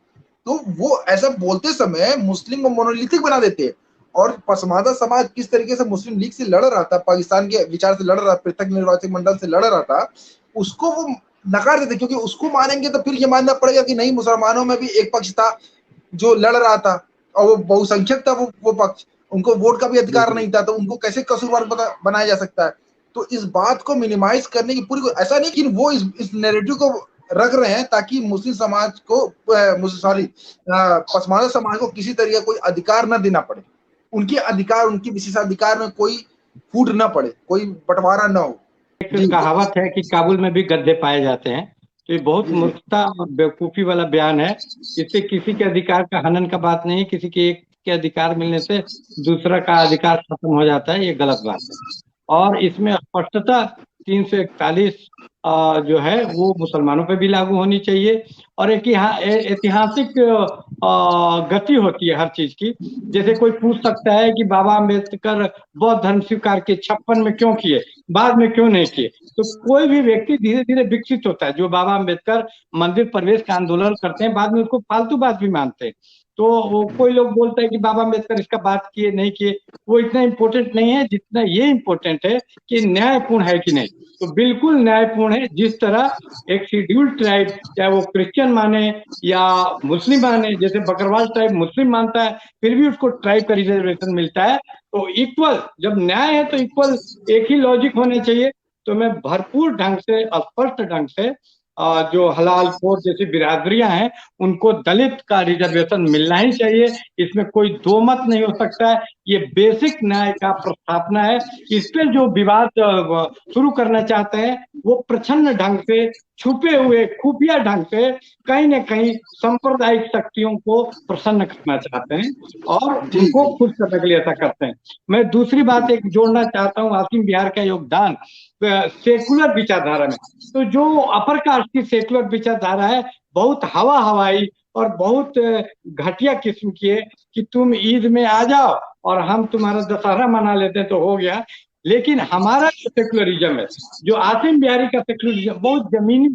A: तो वो ऐसा बोलते समय मुस्लिम को मोनोलिथिक बना देते हैं। और पसमानदा समाज किस तरीके से मुस्लिम लीग से लड़ रहा था, पाकिस्तान के विचार से लड़ रहा, पृथक निर्वाचन मंडल से लड़ रहा था, उसको वो नकार देते, क्योंकि उसको मानेंगे तो फिर ये मानना पड़ेगा कि नहीं, मुसलमानों में भी एक पक्ष था जो लड़ रहा था और वो बहुसंख्यक था, वो पक्ष, उनको वोट का भी अधिकार नहीं था, तो उनको कैसे कसूरवार बनाया जा सकता है। तो इस बात को मिनिमाइज करने की पूरी, ऐसा नहीं कि वो इस नैरेटिव को रख रहे हैं ताकि मुस्लिम समाज को पसमानदा समाज को किसी तरह कोई अधिकार न देना पड़े, उनके अधिकार, उनके विशेषाधिकार में कोई फूट न पड़े, कोई बंटवारा न हो।
B: एक कहावत है कि काबुल में भी गद्दे पाए जाते हैं, तो ये बहुत मूर्खता और बेवकूफी वाला बयान है। इससे किसी के अधिकार का हनन का बात नहीं है, किसी के एक के अधिकार मिलने से दूसरा का अधिकार खत्म हो जाता है, ये गलत बात है। और इसमें स्पष्टता 341 जो है वो मुसलमानों पे भी लागू होनी चाहिए। और एक ऐतिहासिक गति होती है हर चीज की। जैसे कोई पूछ सकता है कि बाबा अम्बेडकर बौद्ध धर्म स्वीकार के 56 में क्यों किए, बाद में क्यों नहीं किए। तो कोई भी व्यक्ति धीरे धीरे विकसित होता है। जो बाबा अम्बेडकर मंदिर प्रवेश का आंदोलन करते हैं, बाद में उसको फालतू बात भी मानते हैं। तो वो कोई लोग बोलते हैं कि बाबा अम्बेडकर इसका बात किए नहीं किए, वो इतना इम्पोर्टेंट नहीं है जितना ये इम्पोर्टेंट है कि न्यायपूर्ण है कि नहीं। तो बिल्कुल न्यायपूर्ण है। जिस तरह एक शेड्यूल्ड ट्राइब, चाहे वो क्रिश्चियन माने या मुस्लिम माने, जैसे बकरवाल ट्राइब मुस्लिम मानता है फिर भी उसको ट्राइब का रिजर्वेशन मिलता है, तो इक्वल, जब न्याय है तो इक्वल एक ही लॉजिक होने चाहिए। तो मैं भरपूर ढंग से, स्पष्ट ढंग से जो हलाल फोर जैसी बिरादरियां हैं उनको दलित का रिजर्वेशन मिलना ही चाहिए, इसमें कोई दो मत नहीं हो सकता है। ये बेसिक न्याय का प्रस्थापना है। इस पर जो विवाद शुरू करना चाहते हैं वो प्रछन्न ढंग से, छुपे हुए खुफिया ढंग से कहीं न कहीं सांप्रदायिक शक्तियों को प्रसन्न करना चाहते हैं और उनको खुश करने के लिए ऐसा करते हैं। मैं दूसरी बात एक जोड़ना चाहता हूँ, आसिम बिहार का योगदान सेकुलर विचारधारा में। तो जो अपर कास्ट की सेकुलर विचारधारा है बहुत हवाई और बहुत घटिया किस्म की है कि तुम ईद में आ जाओ और हम तुम्हारा दशहरा मना लेते हैं तो हो गया। लेकिन हमारा जो सेकुलरिज्म है, जो आसिम बिहारी का सेकुलरिज्म, बहुत जमीनी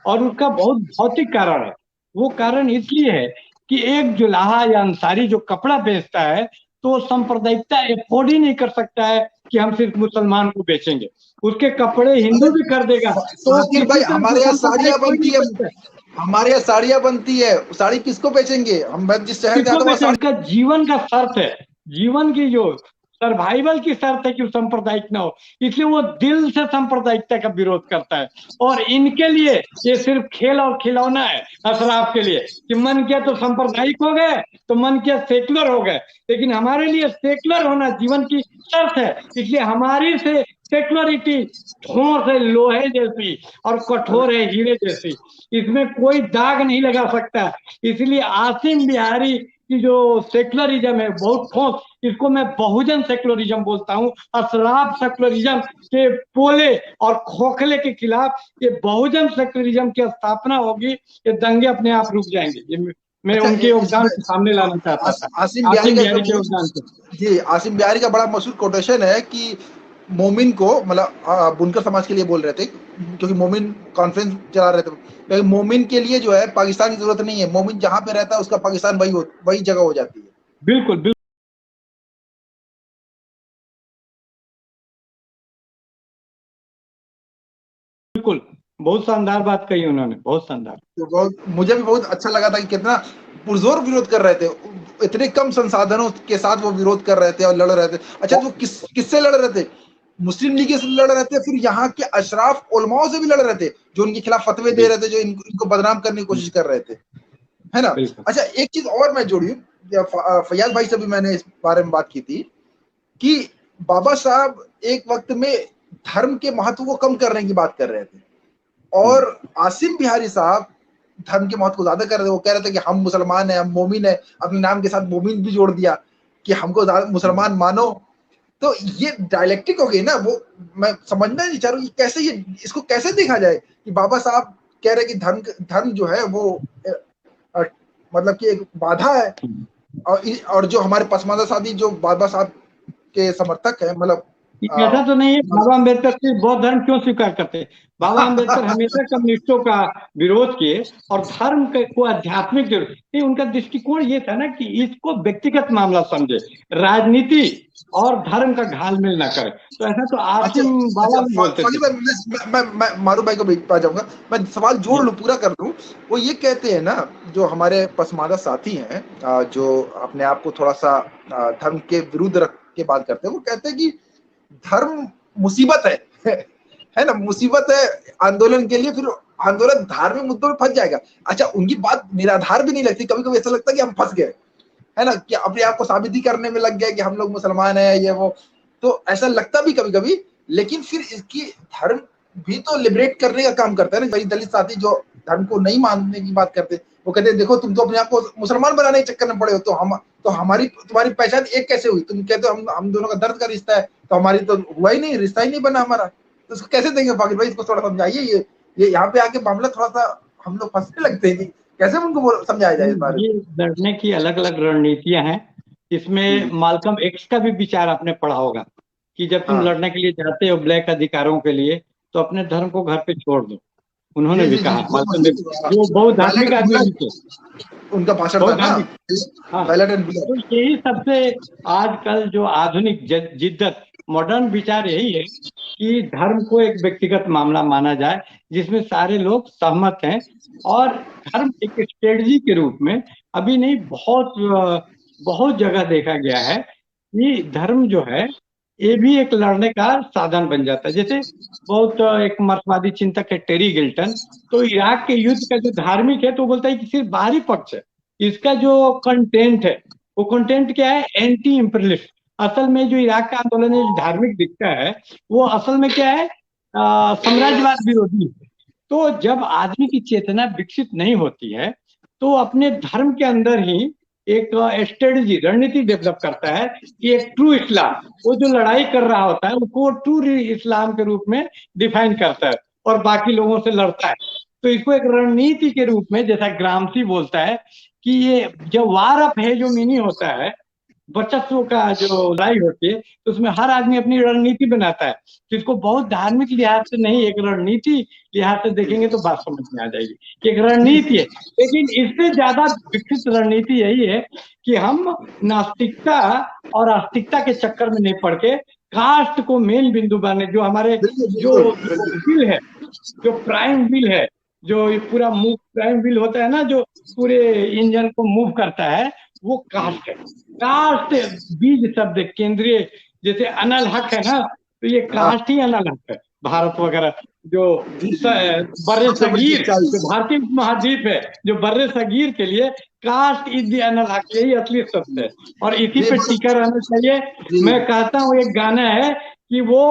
B: और उसका बहुत भौतिक कारण है। वो कारण इसलिए है कि एक जुलाहा या अंसारी जो कपड़ा बेचता है तो सांप्रदायिकता अफोर्ड ही नहीं कर सकता है कि हम सिर्फ मुसलमान को बेचेंगे, उसके कपड़े हिंदू भी कर देगा। तो
A: भाई हमारे यहाँ साड़ियाँ बनती है, हमारे यहाँ साड़ियाँ बनती है, साड़ी किसको बेचेंगे हम? जिस शहर
B: का जीवन का शर्त है, जीवन की जो सर्वाइवल की शर्त है कि वो सांप्रदायिक ना हो, इसलिए वो दिल से सांप्रदायिकता का विरोध करता है। और इनके लिए ये सिर्फ खेल और खिलौना है अशराफ के लिए, कि मन किया तो सांप्रदायिक हो गए, तो मन किया सेकुलर हो गए। लेकिन हमारे लिए सेकुलर होना जीवन की शर्त है, इसलिए हमारी से सेकुलरिटी ठोस है लोहे जैसी और कठोर है हीरे जैसी, इसमें कोई दाग नहीं लगा सकता। इसलिए आसिम बिहारी की जो सेकुलरिज्म है बहुत ठोस, इसको मैं बहुजन सेकुलरिज्म बोलता हूँ। अशराफ सेकुलरिज्म के पोले और खोखले के खिलाफ ये बहुजन सेकुलरिज्म की स्थापना होगी, ये दंगे अपने आप रुक जाएंगे। ये मैं
A: अच्छा,
B: उनके योगदान को सामने लाना चाहता था,
A: आसिम बिहारी
B: बिहारी के योगदान को।
A: जी, आसिम बिहारी का बड़ा मशहूर कोटेशन है कि मोमिन को, मतलब बुनकर समाज के लिए बोल रहे थे, क्योंकि मोमिन कॉन्फ्रेंस चला रहे थे, मोमिन के लिए जो है पाकिस्तान की जरूरत नहीं है, मोमिन जहां पे रहता है उसका पाकिस्तान वही जगह हो जाती है।
B: बिल्कुल बिल्कुल बिल्कुल, बहुत शानदार बात कही उन्होंने, बहुत शानदार।
A: तो मुझे भी बहुत अच्छा लगा था कि कितना पुरजोर विरोध कर रहे थे, इतने कम संसाधनों के साथ वो विरोध कर रहे थे और लड़ रहे थे। अच्छा, तो किससे लड़ रहे थे? मुस्लिम लीग से लड़ रहे थे, फिर यहाँ के अशराफ उलमाओं से भी लड़ रहे थे, जो उनके खिलाफ फतवे दे रहे थे, जो इनको बदनाम करने की कोशिश कर रहे थे, है ना। अच्छा, एक चीज और मैं जोड़ी, फैयाज भाई से भी मैंने इस बारे में बात की थी कि बाबा साहब एक वक्त में धर्म के महत्व को कम करने की बात कर रहे थे, और आसिम बिहारी साहब धर्म के महत्व को ज्यादा कर रहे थे। वो कह रहे थे कि हम मुसलमान हैं, हम मोमिन है, अपने नाम के साथ मोमिन भी जोड़ दिया कि हमको मुसलमान मानो। तो ये डायलेक्टिक हो गई ना, वो मैं समझना नहीं चाह रहा हूँ कैसे इसको कैसे देखा जाए कि बाबा साहब कह रहे कि धर्म जो है वो मतलब कि एक बाधा है, और जो हमारे पसमानदा साथी जो बाबा साहब के समर्थक है, मतलब
B: ऐसा तो नहीं है। बाबा अम्बेडकर सिर्फ बौद्ध धर्म क्यों स्वीकार करते हैं? बाबा अम्बेडकर हमेशा कम्युनिस्टों का विरोध किए और धर्म को आध्यात्मिक जरूरत, उनका दृष्टिकोण ये था ना कि इसको व्यक्तिगत मामला समझे, राजनीति और धर्म का घालमेल ना करे। तो ऐसा तो आसिम बाबा भी बोलते थे।
A: मैं मारू भाई को भी पा जाऊंगा, मैं सवाल जोड़ लूं, पूरा कर दूं। वो ये कहते हैं ना, जो हमारे पसमानदा साथी हैं, जो अपने आप को थोड़ा सा धर्म के विरुद्ध रख के बात करते हैं, वो कहते हैं कि धर्म मुसीबत है ना, मुसीबत है आंदोलन के लिए, फिर आंदोलन धार्मिक मुद्दों में फंस जाएगा। अच्छा, उनकी बात निराधार भी नहीं लगती, कभी कभी ऐसा लगता है कि हम फंस गए, है ना, कि अपने आप को साबिती करने में लग गए कि हम लोग मुसलमान हैं, ये वो, तो ऐसा लगता भी कभी कभी। लेकिन फिर इसकी धर्म भी तो लिबरेट करने का काम करता है ना। कई दलित साथी जो धर्म को नहीं मानने की बात करते, वो कहते हैं देखो तुम तो अपने आप को मुसलमान बनाने के चक्कर में पड़े हो, तो हमारी तुम्हारी पहचान एक कैसे हुई? तुम कहते हो हम दोनों का दर्द का रिश्ता है, तो हमारी तो हुआ ही नहीं, रिश्ता ही नहीं बना हमारा, तो इसको कैसे देंगे? फाकिर भाई, इसको थोड़ा समझाइए। ये यहाँ पे आके मामला थोड़ा सा हम लोग फंसने लगते हैं, कैसे उनको समझाया जाए इस बारे में?
B: ये लड़ने की अलग अलग रणनीतियां हैं। इसमें माल्कम एक्स का भी विचार आपने पढ़ा होगा कि जब तुम लड़ने के लिए जाते हो ब्लैक अधिकारों के लिए, तो अपने धर्म को घर पे छोड़ दो। उन्होंने भी कहा, माल्कम एक्स जो बहुत धार्मिक आदमी थे,
A: उनका भाषण था ना।
B: हाँ, तो यही सबसे आजकल जो आधुनिक जिद्दत, मॉडर्न विचार यही है कि धर्म को एक व्यक्तिगत मामला माना जाए जिसमें सारे लोग सहमत हैं, और धर्म एक स्ट्रेटजी के रूप में अभी नहीं, बहुत जगह देखा गया है कि धर्म जो है ये भी एक लड़ने का साधन बन जाता है। जैसे बहुत एक मर्कसवादी चिंतक है टेरी गिल्टन, तो इराक के युद्ध का जो धार्मिक है, तो बोलता है कि सिर्फ बाहरी पक्ष है, इसका जो कंटेंट है वो कंटेंट क्या है? Anti imperialist. असल में जो इराक का आंदोलन है, जो धार्मिक दिखता है, वो असल में क्या है? साम्राज्यवाद विरोधी है। तो जब आदमी की चेतना विकसित नहीं होती है, तो अपने धर्म के अंदर ही एक स्ट्रेटजी, रणनीति डेवलप करता है कि एक ट्रू इस्लाम, वो जो लड़ाई कर रहा होता है उसको ट्रू इस्लाम के रूप में डिफाइन करता है और बाकी लोगों से लड़ता है। तो इसको एक रणनीति के रूप में, जैसा ग्रामसी बोलता है कि ये जो वार ऑफ हेजोमिनी होता है, वर्चस्व का जो लड़ाई होती है, तो उसमें हर आदमी अपनी रणनीति बनाता है। तो इसको बहुत धार्मिक लिहाज से नहीं, एक रणनीति लिहाज से देखेंगे तो बात समझ में आ जाएगी कि एक रणनीति है। लेकिन इससे ज्यादा विकसित रणनीति यही है कि हम नास्तिकता और आस्तिकता के चक्कर में नहीं पड़ के कास्ट को मेन बिंदु बने, जो हमारे जो विल है, जो प्राइम विल है, जो पूरा मूव प्राइम विल होता है ना, जो पूरे इंजन को मूव करता है, वो कास्ट है। कास्ट बीज शब्द है, केंद्रीय, जैसे अनल हक है ना, तो ये
A: हाँ
B: कास्ट ही अनल हक है। भारत वगैरह जो
A: जी जी जी,
B: बर्रे
A: सबसे बड़ी
B: सगीर,
A: सच्चाई।
B: जो भारतीय उपमहाद्वीप है, जो बर्रे सगीर के लिए कास्ट इज द अनल हक, यही असली सत्य है और इसी
A: जी
B: पे
A: मतलब
B: टिका रहना चाहिए।
A: जी
B: मैं कहता हूँ एक गाना है कि वो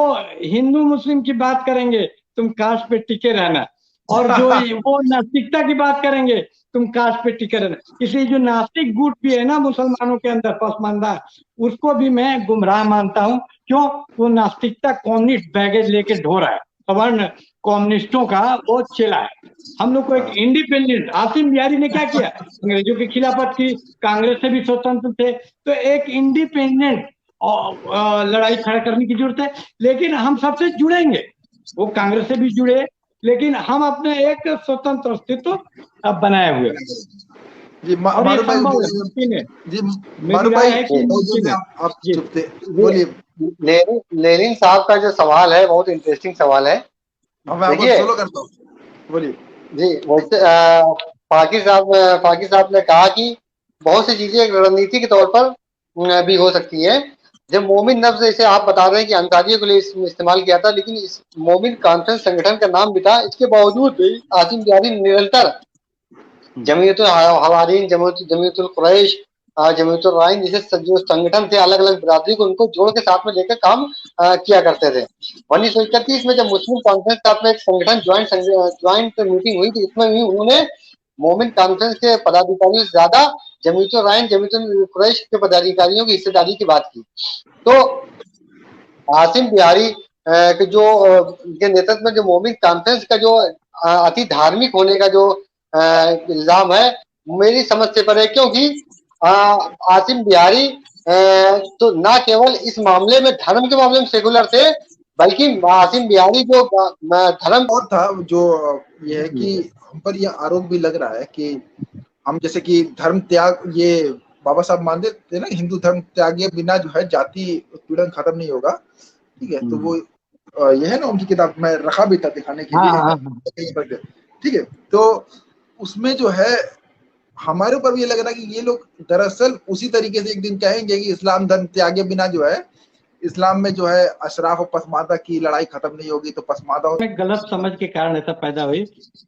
B: हिंदू मुस्लिम की बात करेंगे, तुम कास्ट पे टिके रहना, और जो वो नास्तिकता की बात करेंगे, तुम कास्ट पे टिके रहना। इसलिए जो नास्तिक गुट भी है ना मुसलमानों के अंदर पसमानदा, उसको भी मैं गुमराह मानता हूँ। क्यों? वो नास्तिकता कम्युनिस्ट बैगेज लेके ढो रहा है, सवर्ण कम्युनिस्टों का वो चेला है। हम लोग को एक इंडिपेंडेंट, आसिम बिहारी ने क्या किया, अंग्रेजों की खिलाफत की, कांग्रेस से भी स्वतंत्र थे, तो एक इंडिपेंडेंट लड़ाई खड़ा करने की जरूरत है। लेकिन हम सबसे जुड़ेंगे, वो कांग्रेस से भी जुड़े, लेकिन हम अपने एक स्वतंत्र अस्तित्व अब बनाए हुए,
A: जी
B: और ये
A: मारूफ भाई
B: संभव है,
A: बोलिए।
B: मुमकिन है।
A: जी
B: मेरी
A: मारूफ
B: राय
A: भाई
B: है कि ये
A: बहुत जोर
B: मुमकिन
A: में
B: है।
A: आप
B: जी
A: चुप थे,
C: ये
A: बोलिए।
C: लेनिन साहब का जो सवाल है बहुत इंटरेस्टिंग सवाल है।
A: अब मैं आपको
C: देखिए
A: सोलो करता हूँ, बोलिए।
C: जी, वैसे फाकी साहब ने कहा कि बहुत सी चीजें एक रणनीति के तौर पर भी हो सकती है। जब मोमिन लफ्ज जैसे आप बता रहे हैं कि अंसारियों के लिए इस्तेमाल किया था, लेकिन इस मोमिन कॉन्फ्रेंस संगठन का नाम भी था। इसके बावजूद भी आसिम बिहारी निरंतर जमीयतुल हवारीन, जमीयतुल कुरैश, जमीयतुल राइन जैसे जो संगठन थे, अलग अलग बिरादरी को उनको जोड़ के साथ में लेकर काम किया करते थे। 1931 में जब मुस्लिम कॉन्फ्रेंस के साथ में एक संगठन ज्वाइंट मीटिंग हुई थी, इसमें भी उन्होंने मोमिन कॉन्फ्रेंस के पदाधिकारियों से ज्यादा जमीयतुल राइन, जमीयतुल कुरैश के पदाधिकारियों की हिस्सेदारी की बात की। तो आसिम बिहारी के जो के नेतृत्व में जो मोमिन कॉन्फ्रेंस का जो अति धार्मिक होने का जो इल्जाम है, मेरी समझ से परे, क्योंकि आसिम बिहारी तो ना केवल इस मामले में, धर्म के मामले में सेकुलर थे, बल्कि आसिम बिहारी जो धर्म
A: और था जो ये है कि हम पर यह आरोप भी लग रहा है कि हम जैसे कि धर्म त्याग, ये बाबा साहब मानते थे ना, हिंदू धर्म त्यागे बिना जो है जाति उत्पीड़न खत्म नहीं होगा। ठीक है, तो वो ये है ना उनकी किताब, मैं रखा भी था दिखाने के
B: हाँ
A: लिए
B: हाँ हाँ।
A: कहीं पर। ठीक है, तो उसमें जो है हमारे ऊपर भी ये लग रहा है कि ये लोग दरअसल उसी तरीके से एक दिन कहेंगे कि इस्लाम धर्म त्यागे बिना जो है, इस्लाम में जो है अशराफ और पसमानदा की लड़ाई खत्म नहीं होगी, तो पसमानदा।
B: में गलत समझ के कारण ऐसा पैदा हुई।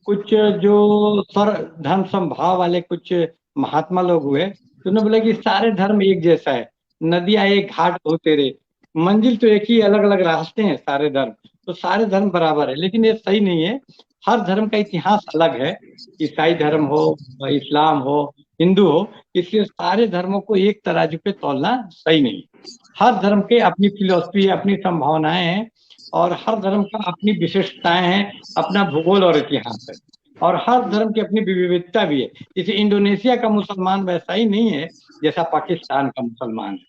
B: कुछ जो स्वर धर्म समभाव वाले कुछ महात्मा लोग हुए, तो उन्होंने बोला कि सारे धर्म एक जैसा है, नदियां एक घाट हो तेरे, मंजिल तो एक ही, अलग अलग रास्ते हैं सारे धर्म, तो सारे धर्म बराबर है। लेकिन ये सही नहीं है, हर धर्म का इतिहास अलग है, ईसाई धर्म हो, इस्लाम हो, हिंदू हो, इसलिए सारे धर्मों को एक तराजू पे तौलना सही नहीं। हर धर्म के अपनी फिलोसफी है, अपनी संभावनाएं हैं, और हर धर्म का अपनी विशेषताएं हैं, अपना भूगोल और इतिहास है, और हर धर्म की अपनी विविधता भी है। जैसे इंडोनेशिया का मुसलमान वैसा ही नहीं है जैसा पाकिस्तान का मुसलमान है।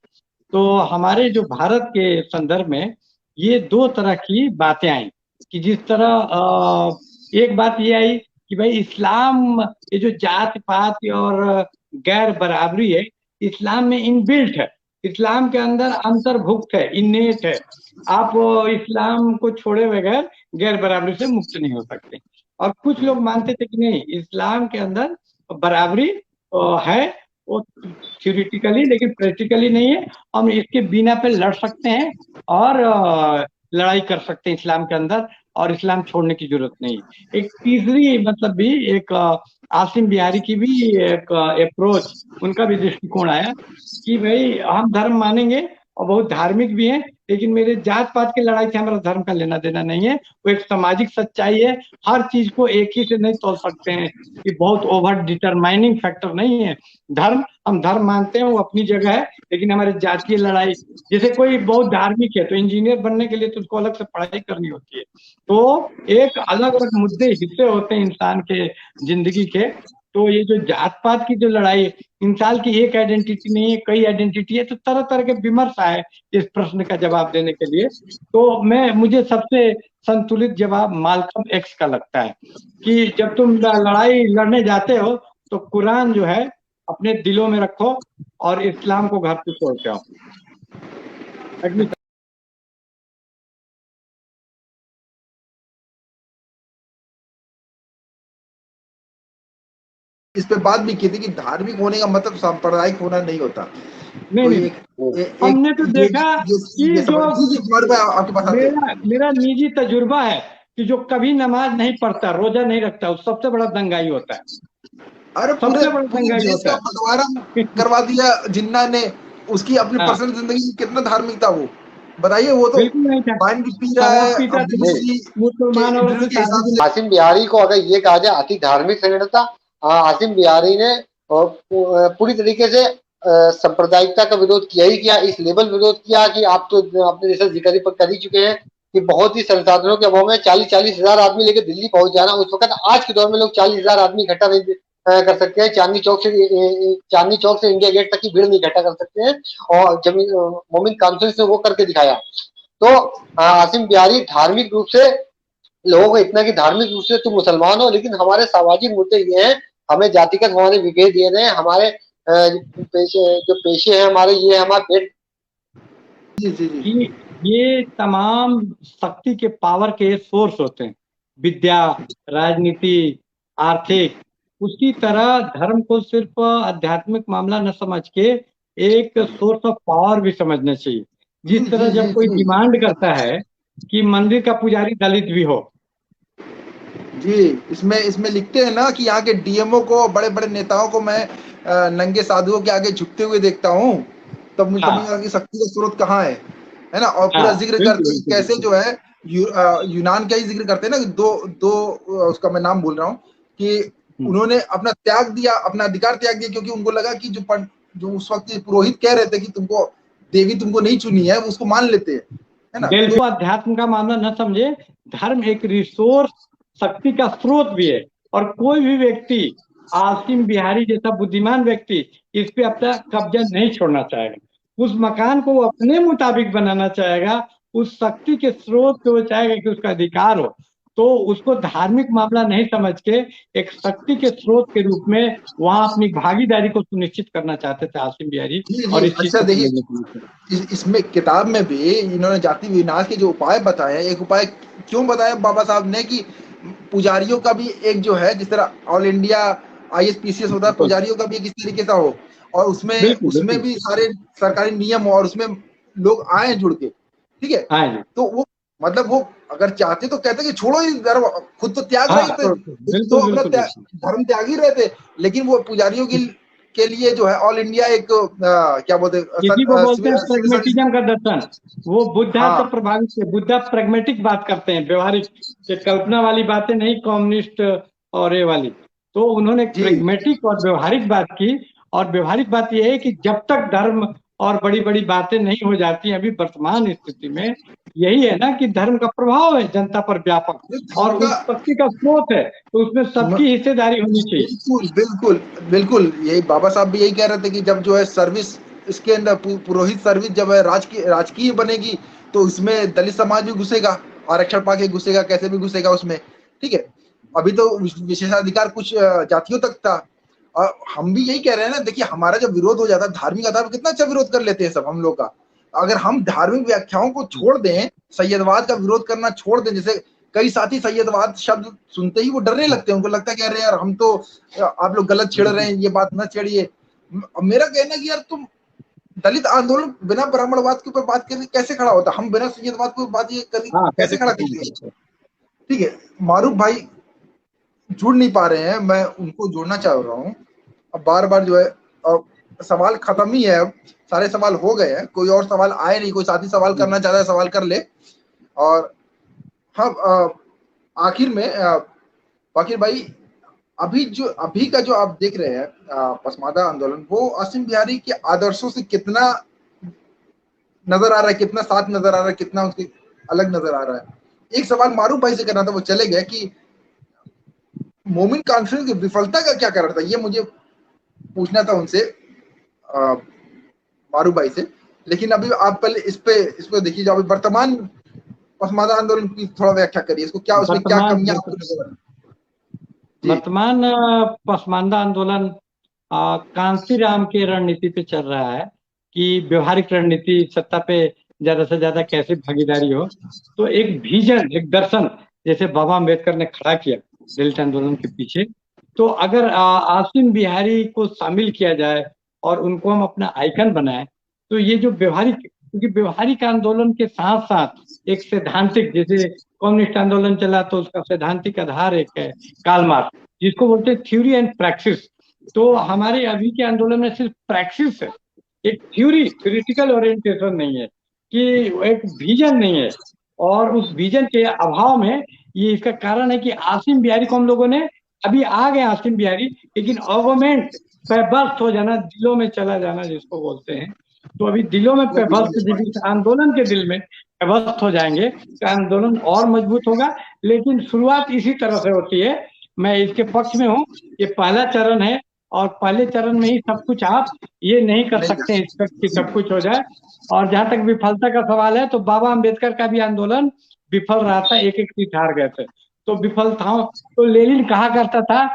B: तो हमारे जो भारत के संदर्भ में ये दो तरह की बातें आई, कि जिस तरह एक बात ये आई कि भाई इस्लाम, ये जो जात पात और गैर बराबरी है, इस्लाम में इनबिल्ट है, इस्लाम के अंदर अंतर्भुक्त है, इनेट है। आप इस्लाम को छोड़े बगैर गैर बराबरी से मुक्त नहीं हो सकते। और कुछ लोग मानते थे कि नहीं, इस्लाम के अंदर बराबरी है, वो थ्योरेटिकली, लेकिन प्रैक्टिकली नहीं है। हम इसके बिना पे लड़ सकते हैं और लड़ाई कर सकते हैं इस्लाम के अंदर, और इस्लाम छोड़ने की जरूरत नहीं। एक तीसरी मतलब भी एक आसिम बिहारी की भी एक अप्रोच, उनका भी दृष्टिकोण आया कि भाई हम धर्म मानेंगे और बहुत धार्मिक भी हैं, लेकिन मेरे जात पात की लड़ाई से हमारा धर्म का लेना देना नहीं है। वो एक सामाजिक सच्चाई है, हर चीज को एक ही से नहीं तोल सकते हैं, कि बहुत ओवर डिटरमाइनिंग फैक्टर नहीं है धर्म। हम धर्म मानते हैं, वो अपनी जगह है, लेकिन हमारे जातीय लड़ाई, जैसे कोई बहुत धार्मिक है तो इंजीनियर बनने के लिए तो उसको अलग से पढ़ाई करनी होती है। तो एक अलग अलग मुद्दे, हिस्से होते हैं इंसान के जिंदगी के। तो ये जो जात पात की जो लड़ाई है, इंसान की एक आइडेंटिटी नहीं है, कई आइडेंटिटी है, तो तरह तरह के विमर्श आए इस प्रश्न का जवाब देने के लिए। तो मुझे सबसे संतुलित जवाब माल्कम एक्स का लगता है, कि जब तुम लड़ाई लड़ने जाते हो तो कुरान जो है अपने दिलों में रखो और इस्लाम को घर पे छोड़ के आओ।
A: इस पे बात भी की थी कि धार्मिक होने का मतलब सांप्रदायिक होना नहीं होता।
B: नहीं
A: तो
B: नहीं, हमने तो देखा कि जो
A: जी कुमार भाई आपके पास आते हैं।
B: मेरा निजी तजुर्बा है कि जो कभी नमाज नहीं पढ़ता, रोजा नहीं रखता, वो सबसे बड़ा दंगाई होता है,
A: अरे पूरे
B: सबसे बड़ा
A: पूरे
B: दंगाई
A: देश
B: होता
A: का बंटवारा करवा दिया जिन्ना ने। उसकी अपनी
B: हाँ,
A: पर्सनल जिंदगी में कितना धार्मिक था वो, बताइए। वो तो
B: बिल्कुल नहीं था।
A: वाइन भी पी रहा
B: शराब
A: है
B: पीता
A: अब
B: था, मुसलमान औरत से
A: के
B: शादी
A: हिसाब
B: भी
A: से।
C: आसिम बिहारी को अगर ये कहा जाए अति धार्मिक संगठनता, आसिम बिहारी ने पूरी तरीके से सांप्रदायिकता का विरोध किया ही किया, इस लेवल विरोध किया कि आप तो अपने जैसा जिक्र पर कर ही चुके हैं कि बहुत ही संसाधनों के अभाव में 40-40 हजार आदमी लेकर दिल्ली पहुंच जाना उस वक्त, आज के दौर में लोग 40,000 आदमी इकट्ठा नहीं कर सकते हैं। चांदनी चौक से इंडिया गेट तक की भीड़ नहीं इकट्ठा कर सकते हैं, और जमीन मोमिन कॉन्फ्रेंस ने वो करके दिखाया। तो आसिम बिहारी धार्मिक रूप से लोगों को इतना कि धार्मिक रूप से तुम मुसलमान हो, लेकिन हमारे सामाजिक मुद्दे ये हैं, हमें जातिगत हमारे विभेद दिए गए, हमारे पेशे हैं हमारे, ये हमारे पेट।
A: जी जी जी
B: कि ये तमाम शक्ति के पावर के सोर्स होते हैं, विद्या, राजनीति, आर्थिक। उसी तरह धर्म को सिर्फ आध्यात्मिक मामला न समझ के एक सोर्स ऑफ पावर भी समझना चाहिए।
A: जी
B: जिस
A: जी
B: तरह
A: जी
B: जब कोई
A: जी
B: डिमांड करता है कि मंदिर का पुजारी दलित भी हो।
A: जी। इसमें इसमें लिखते हैं ना कि यहाँ के डीएमओ को, बड़े बड़े नेताओं को मैं नंगे साधुओं के आगे झुकते हुए देखता हूँ, तब मुझे समझ
B: हाँ
A: में आता कि शक्ति का स्रोत कहाँ है ना। और पूरा
B: हाँ,
A: जिक्र
B: बिल्कुल
A: करते हैं
B: बिल्कुल
A: कैसे
B: बिल्कुल।
A: जो है यूनान का ही जिक्र करते हैं ना, दो दो उसका मैं नाम बोल रहा हूँ कि
B: हम्म,
A: उन्होंने अपना त्याग दिया, अपना अधिकार त्याग दिया, क्योंकि उनको लगा कि जो उस वक्त पुरोहित कह रहे थे कि तुमको देवी तुमको नहीं चुनी है, वो उसको मान लेते हैं, है ना। तो
B: बिल्कुल अध्यात्म का मामला न समझे। धर्म एक रिसोर्स, शक्ति का स्रोत भी है। और कोई भी व्यक्ति, आसिम बिहारी जैसा बुद्धिमान व्यक्ति, इस पे अपना कब्जा नहीं छोड़ना चाहेगा। उस मकान को वो अपने मुताबिक बनाना चाहेगा, उस शक्ति के स्रोत को वो चाहेगा कि उसका अधिकार हो। तो उसको धार्मिक मामला नहीं समझ के एक शक्ति के स्रोत के रूप में वहां अपनी भागीदारी को सुनिश्चित करना चाहते थे आसिम बिहारी,
A: जी जी।
B: और इस चीज
A: अच्छा
B: को
A: देखिए,
B: समझने की कोशिश।
A: इसमें किताब में भी इन्होंने जाति विनाश के जो उपाय बताए हैं, एक उपाय क्यों बताया बाबा साहब ने कि पुजारियों का भी एक जो है, जिस तरह ऑल इंडिया आईएसपीसीएस होता है,
B: बिल्कुल
A: पुजारियों का भी एक इस तरीके का हो, और उसमें
B: बिल्कुल
A: उसमें
B: बिल्कुल।
A: भी सारे सरकारी नियम हो, और उसमें लोग आए जुड़ के, ठीक है।
B: हाँ जी।
A: तो वो मतलब वो अगर चाहते तो कहते कि छोड़ो ये धर्म, खुद तो त्याग
B: हाँ
A: रहे थे, खुद तो
B: बिल्कुल
A: अपना
B: बिल्कुल बिल्कुल।
A: धर्म त्याग ही रहे थे, लेकिन वो पुजारियों के लिए जो है ऑल इंडिया एक क्या बोलते हैं,
B: इसी को बोलते हैं
A: सिविल सर्विस।
B: प्रैग्मेटिज्म का दर्शन। वो बुद्धा से
A: हाँ
B: प्रभावित थे। बुद्धा प्रैग्मेटिक बात करते हैं, व्यवहारिक, ये कल्पना वाली बातें नहीं, कम्युनिस्ट और ये वाली। तो उन्होंने
A: जी
B: प्रैग्मेटिक और व्यवहारिक बात की। और व्यवहारिक बात यह है कि जब तक धर्म और बड़ी बड़ी बातें नहीं हो जाती, अभी वर्तमान स्थिति में यही है ना कि धर्म का प्रभाव है जनता पर व्यापक, और
A: धर्म का
B: उस शक्ति का स्रोत है, तो उसमें सबकी हिस्सेदारी होनी चाहिए।
A: बिल्कुल बिल्कुल बिल्कुल। यही बाबा साहब भी यही कह रहे थे कि जब जो है सर्विस, इसके अंदर पुरोहित सर्विस जब है राजकीय बनेगी, तो उसमें दलित समाज भी घुसेगा, आरक्षण पाके घुसेगा, कैसे भी घुसेगा उसमें, ठीक है। अभी तो विशेषाधिकार कुछ जातियों तक था, और हम भी यही कह रहे हैं ना। देखिए, हमारा जब विरोध हो जाता है धार्मिक आधार पर, कितना अच्छा विरोध कर लेते हैं सब हम लोग का। अगर हम धार्मिक व्याख्याओं को छोड़ दें, सैयदवाद का विरोध करना छोड़ दें, जैसे कई साथी सैयदवाद शब्द सुनते ही वो डरने लगते हैं, उनको लगता है कि अरे यार हम तो, आप लोग गलत छेड़ रहे हैं, ये बात ना छेड़िए। मेरा कहना है कि यार तुम, दलित आंदोलन बिना ब्राह्मणवाद के ऊपर बात करके कैसे खड़ा होता, हम बिना सैयदवाद के ऊपर बात ये कर
B: हाँ, कभी
A: कैसे खड़ा
B: नहीं
A: करते हैं,
B: करते।
A: ठीक है। मारूफ भाई जुड़ नहीं पा रहे हैं, मैं उनको जोड़ना चाह रहा हूँ। अब बार बार जो है, और सवाल खत्म ही है, अब सारे सवाल हो गए हैं, कोई और सवाल आए नहीं, कोई साथी सवाल करना चाहता है सवाल कर ले। और हाँ, आखिर में वाकिर भाई, अभी का जो आप देख रहे हैं पसमादा आंदोलन, वो आसिम बिहारी के आदर्शों से कितना नजर आ रहा है, कितना साथ नजर आ रहा है, कितना उसके अलग नजर आ रहा है। एक सवाल मारूफ भाई से करना था, वो चले गए, कि मोमिन कॉन्फ्रेंस की विफलता का क्या कारण था, ये मुझे पूछना था उनसे, मारूफ भाई से। लेकिन अभी आप पहले इस पे देखिए, जो अभी वर्तमान पसमादा आंदोलन की थोड़ा व्याख्या करिए, इसको क्या, उसमें क्या
B: वर्तमान
A: कमियां आपको नजर आ रही? जी
B: वर्तमान पसमानदा आंदोलन कांसीराम की रणनीति पे चल रहा है कि व्यवहारिक रणनीति, सत्ता पे ज्यादा से ज्यादा कैसे भागीदारी हो। तो एक विजन, एक दर्शन, जैसे बाबा अम्बेडकर ने खड़ा किया दलित आंदोलन के पीछे, तो अगर आसिम बिहारी को शामिल किया जाए और उनको हम अपना आइकन बनाए, तो ये जो व्यवहारिक, क्योंकि व्यवहारिक आंदोलन के साथ साथ एक सैद्धांतिक, जैसे कम्युनिस्ट आंदोलन चला तो उसका सैद्धांतिक आधार एक है कार्ल मार्क्स, जिसको बोलते हैं थ्योरी एंड प्रैक्टिस। तो हमारे अभी के आंदोलन में सिर्फ प्रैक्टिस है, एक थ्योरिटिकल ओरिएंटेशन नहीं है, कि एक विजन नहीं है, और उस विजन के अभाव में ये इसका कारण है कि आसिम बिहारी को हम लोगों ने, अभी आ गए आसिम बिहारी, लेकिन गवर्नमेंट पेबस्त हो जाना, दिलों में चला जाना जिसको बोलते हैं, तो अभी दिलों में पेबस्त, जब इस आंदोलन के दिल में पेबस्त हो जाएंगे तो आंदोलन और मजबूत होगा। लेकिन शुरुआत इसी तरह से होती है, मैं इसके पक्ष में हूँ, ये पहला चरण है, और पहले चरण में ही सब कुछ आप ये नहीं कर सकते हैं एक्सपेक्ट कि सब कुछ हो जाए। और जहां तक विफलता का सवाल है, तो बाबा अम्बेडकर का भी आंदोलन विफल रहा था, एक एक सीट हार गए थे, तो विफलताओं, तो लेनिन कहा करता था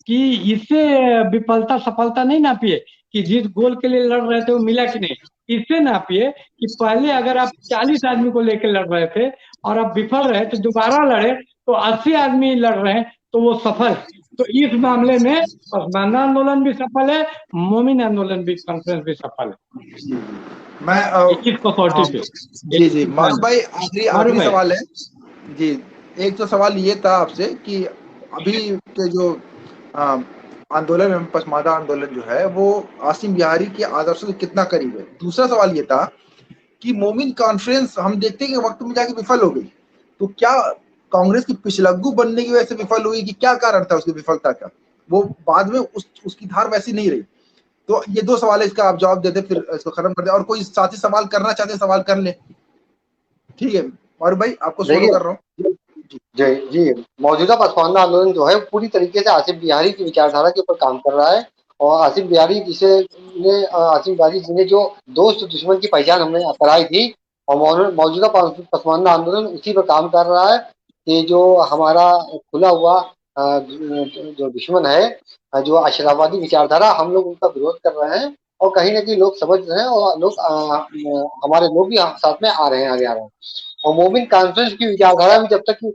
B: कि इससे विफलता सफलता नहीं नापिए कि जिस गोल के लिए लड़ रहे थे वो मिला कि नहीं, इससे नापिए कि पहले अगर आप 40 आदमी को लेकर लड़ रहे थे और आप विफल रहे तो दोबारा लड़े, तो 80 आदमी लड़ रहे हैं तो वो सफल। तो इस मामले में पसमानदा आंदोलन भी सफल है, मोमिन आंदोलन भी, कॉन्फ्रेंस भी सफल है।
A: मैं
B: इस कसौटी पे।
A: जी जी मारूफ भाई, आखिरी सवाल है जी। एक तो सवाल ये था आपसे कि अभी के जो आंदोलन है, पसमानदा आंदोलन जो है, वो आसिम बिहारी के आदर्शों के कितना करीब है। दूसरा सवाल ये था कि मोमिन कॉन्फ्रेंस हम देखते हैं कि वक्त में जाके विफल हो गई, तो क्या कांग्रेस की पिछलग्गू बनने की वजह से विफल हुई, कि क्या कारण था उसकी विफलता का, वो बाद में उसकी धार वैसी नहीं रही। तो ये दो सवाल है, इसका आप जवाब दे दे, फिर इसको खत्म कर दे, और कोई साथी सवाल करना चाहते हैं सवाल कर ले। ठीक है और भाई आपको फॉलो कर रहा हूँ।
C: जी जी, मौजूदा पसमानदा आंदोलन जो है पूरी तरीके से आसिम बिहारी की विचारधारा के ऊपर काम कर रहा है, और आसिम बिहारी जी ने जो दोस्त दुश्मन की पहचान हमें कराई थी, और मौजूदा पसमानदा आंदोलन उसी पर काम कर रहा है कि जो हमारा खुला हुआ जो दुश्मन है, जो अशराफवादी विचारधारा, हम लोग उनका विरोध कर रहे हैं, और कहीं ना कहीं लोग समझ रहे हैं, और लोग हमारे लोग भी साथ में आ रहे हैं, आगे आ रहे हैं। और मोमिन कॉन्फ्रेंस की विचारधारा भी, जब तक कि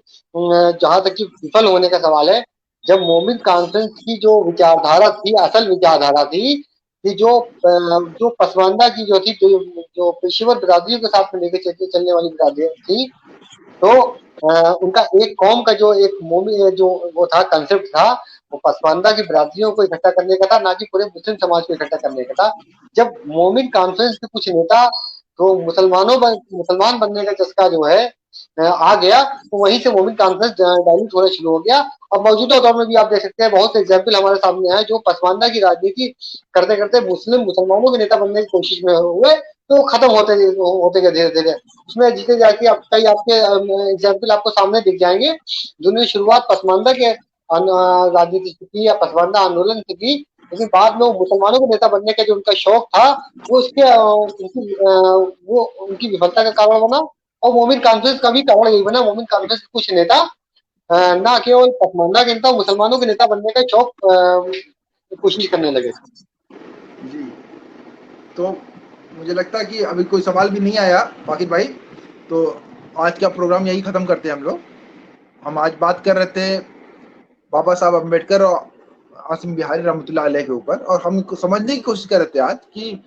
C: जहां तक कि विफल होने का सवाल है, जब मोमिन कॉन्फ्रेंस की जो विचारधारा थी, असल विचारधारा थी कि जो पसमानदा की जो थी, जो पेशेवर बिरादरियों के साथ में लेकर चलने वाली बिरादरी थी, तो उनका एक कौम का जो एक मोमिन जो वो था, कंसेप्ट था, वो पसमानदा की बिरादरियों को इकट्ठा करने का था, ना कि पूरे मुस्लिम समाज को इकट्ठा करने का था। जब मोमिन कॉन्फ्रेंस के कुछ नेता तो मुसलमान बनने का चस्का जो है आ गया, तो वहीं से मोमिन कॉन्फ्रेंस डाइल्यूट होना शुरू हो गया। अब मौजूदा दौर में भी आप देख सकते हैं, बहुत से एग्जाम्पल हमारे सामने आए, जो पसमानदा की राजनीति करते करते मुसलमानों के नेता बनने की कोशिश में हुए, तो खत्म होते गए धीरे धीरे। उसमें जीते जाके कई आपके एग्जाम्पल आपको सामने दिख जाएंगे, जिन्होंने शुरुआत पसमानदा के राजनीति से की या पसमानदा आंदोलन से की, लेकिन बाद में मुसलमानों के नेता बनने का जो उनका शौक था, वो उनकी विफलता का कारण बना, और मोमिन कॉन्फ्रेंस का भी कारण यही बना। मोमिन कॉन्फ्रेंस के कुछ नेता ना केवल पसमानदा के नेता, मुसलमानों के नेता बनने का शौक कोशिश करने लगे।
A: जी, तो मुझे लगता है कि अभी कोई सवाल भी नहीं आया फाकिर भाई, तो आज का प्रोग्राम यही खत्म करते हैं हम लोग। हम आज बात कर रहे थे बाबा साहब अम्बेडकर और आसिम बिहारी रहमतुल्लाह अलैह के ऊपर, और हम इनको समझने की कोशिश कर रहे थे आज कि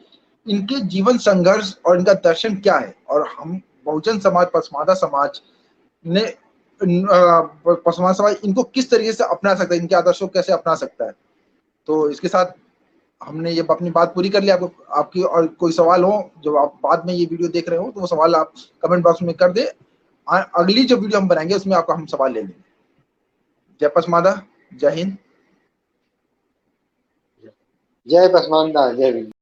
A: इनके जीवन संघर्ष और इनका दर्शन क्या है, और हम बहुजन समाज, पसमानदा समाज ने पसमानदा समाज इनको किस तरीके से अपना सकता है, इनके आदर्शों को कैसे अपना सकता है। तो इसके साथ हमने ये अपनी बात पूरी कर ली। आपकी और कोई सवाल हो, जो आप बाद में ये वीडियो देख रहे हो, तो वो सवाल आप कमेंट बॉक्स में कर दे। अगली जो वीडियो हम बनाएंगे उसमें आपका हम सवाल ले लेंगे। जय पसमानदा, जय हिंद,
C: जय पसमानदा, जय हिंद।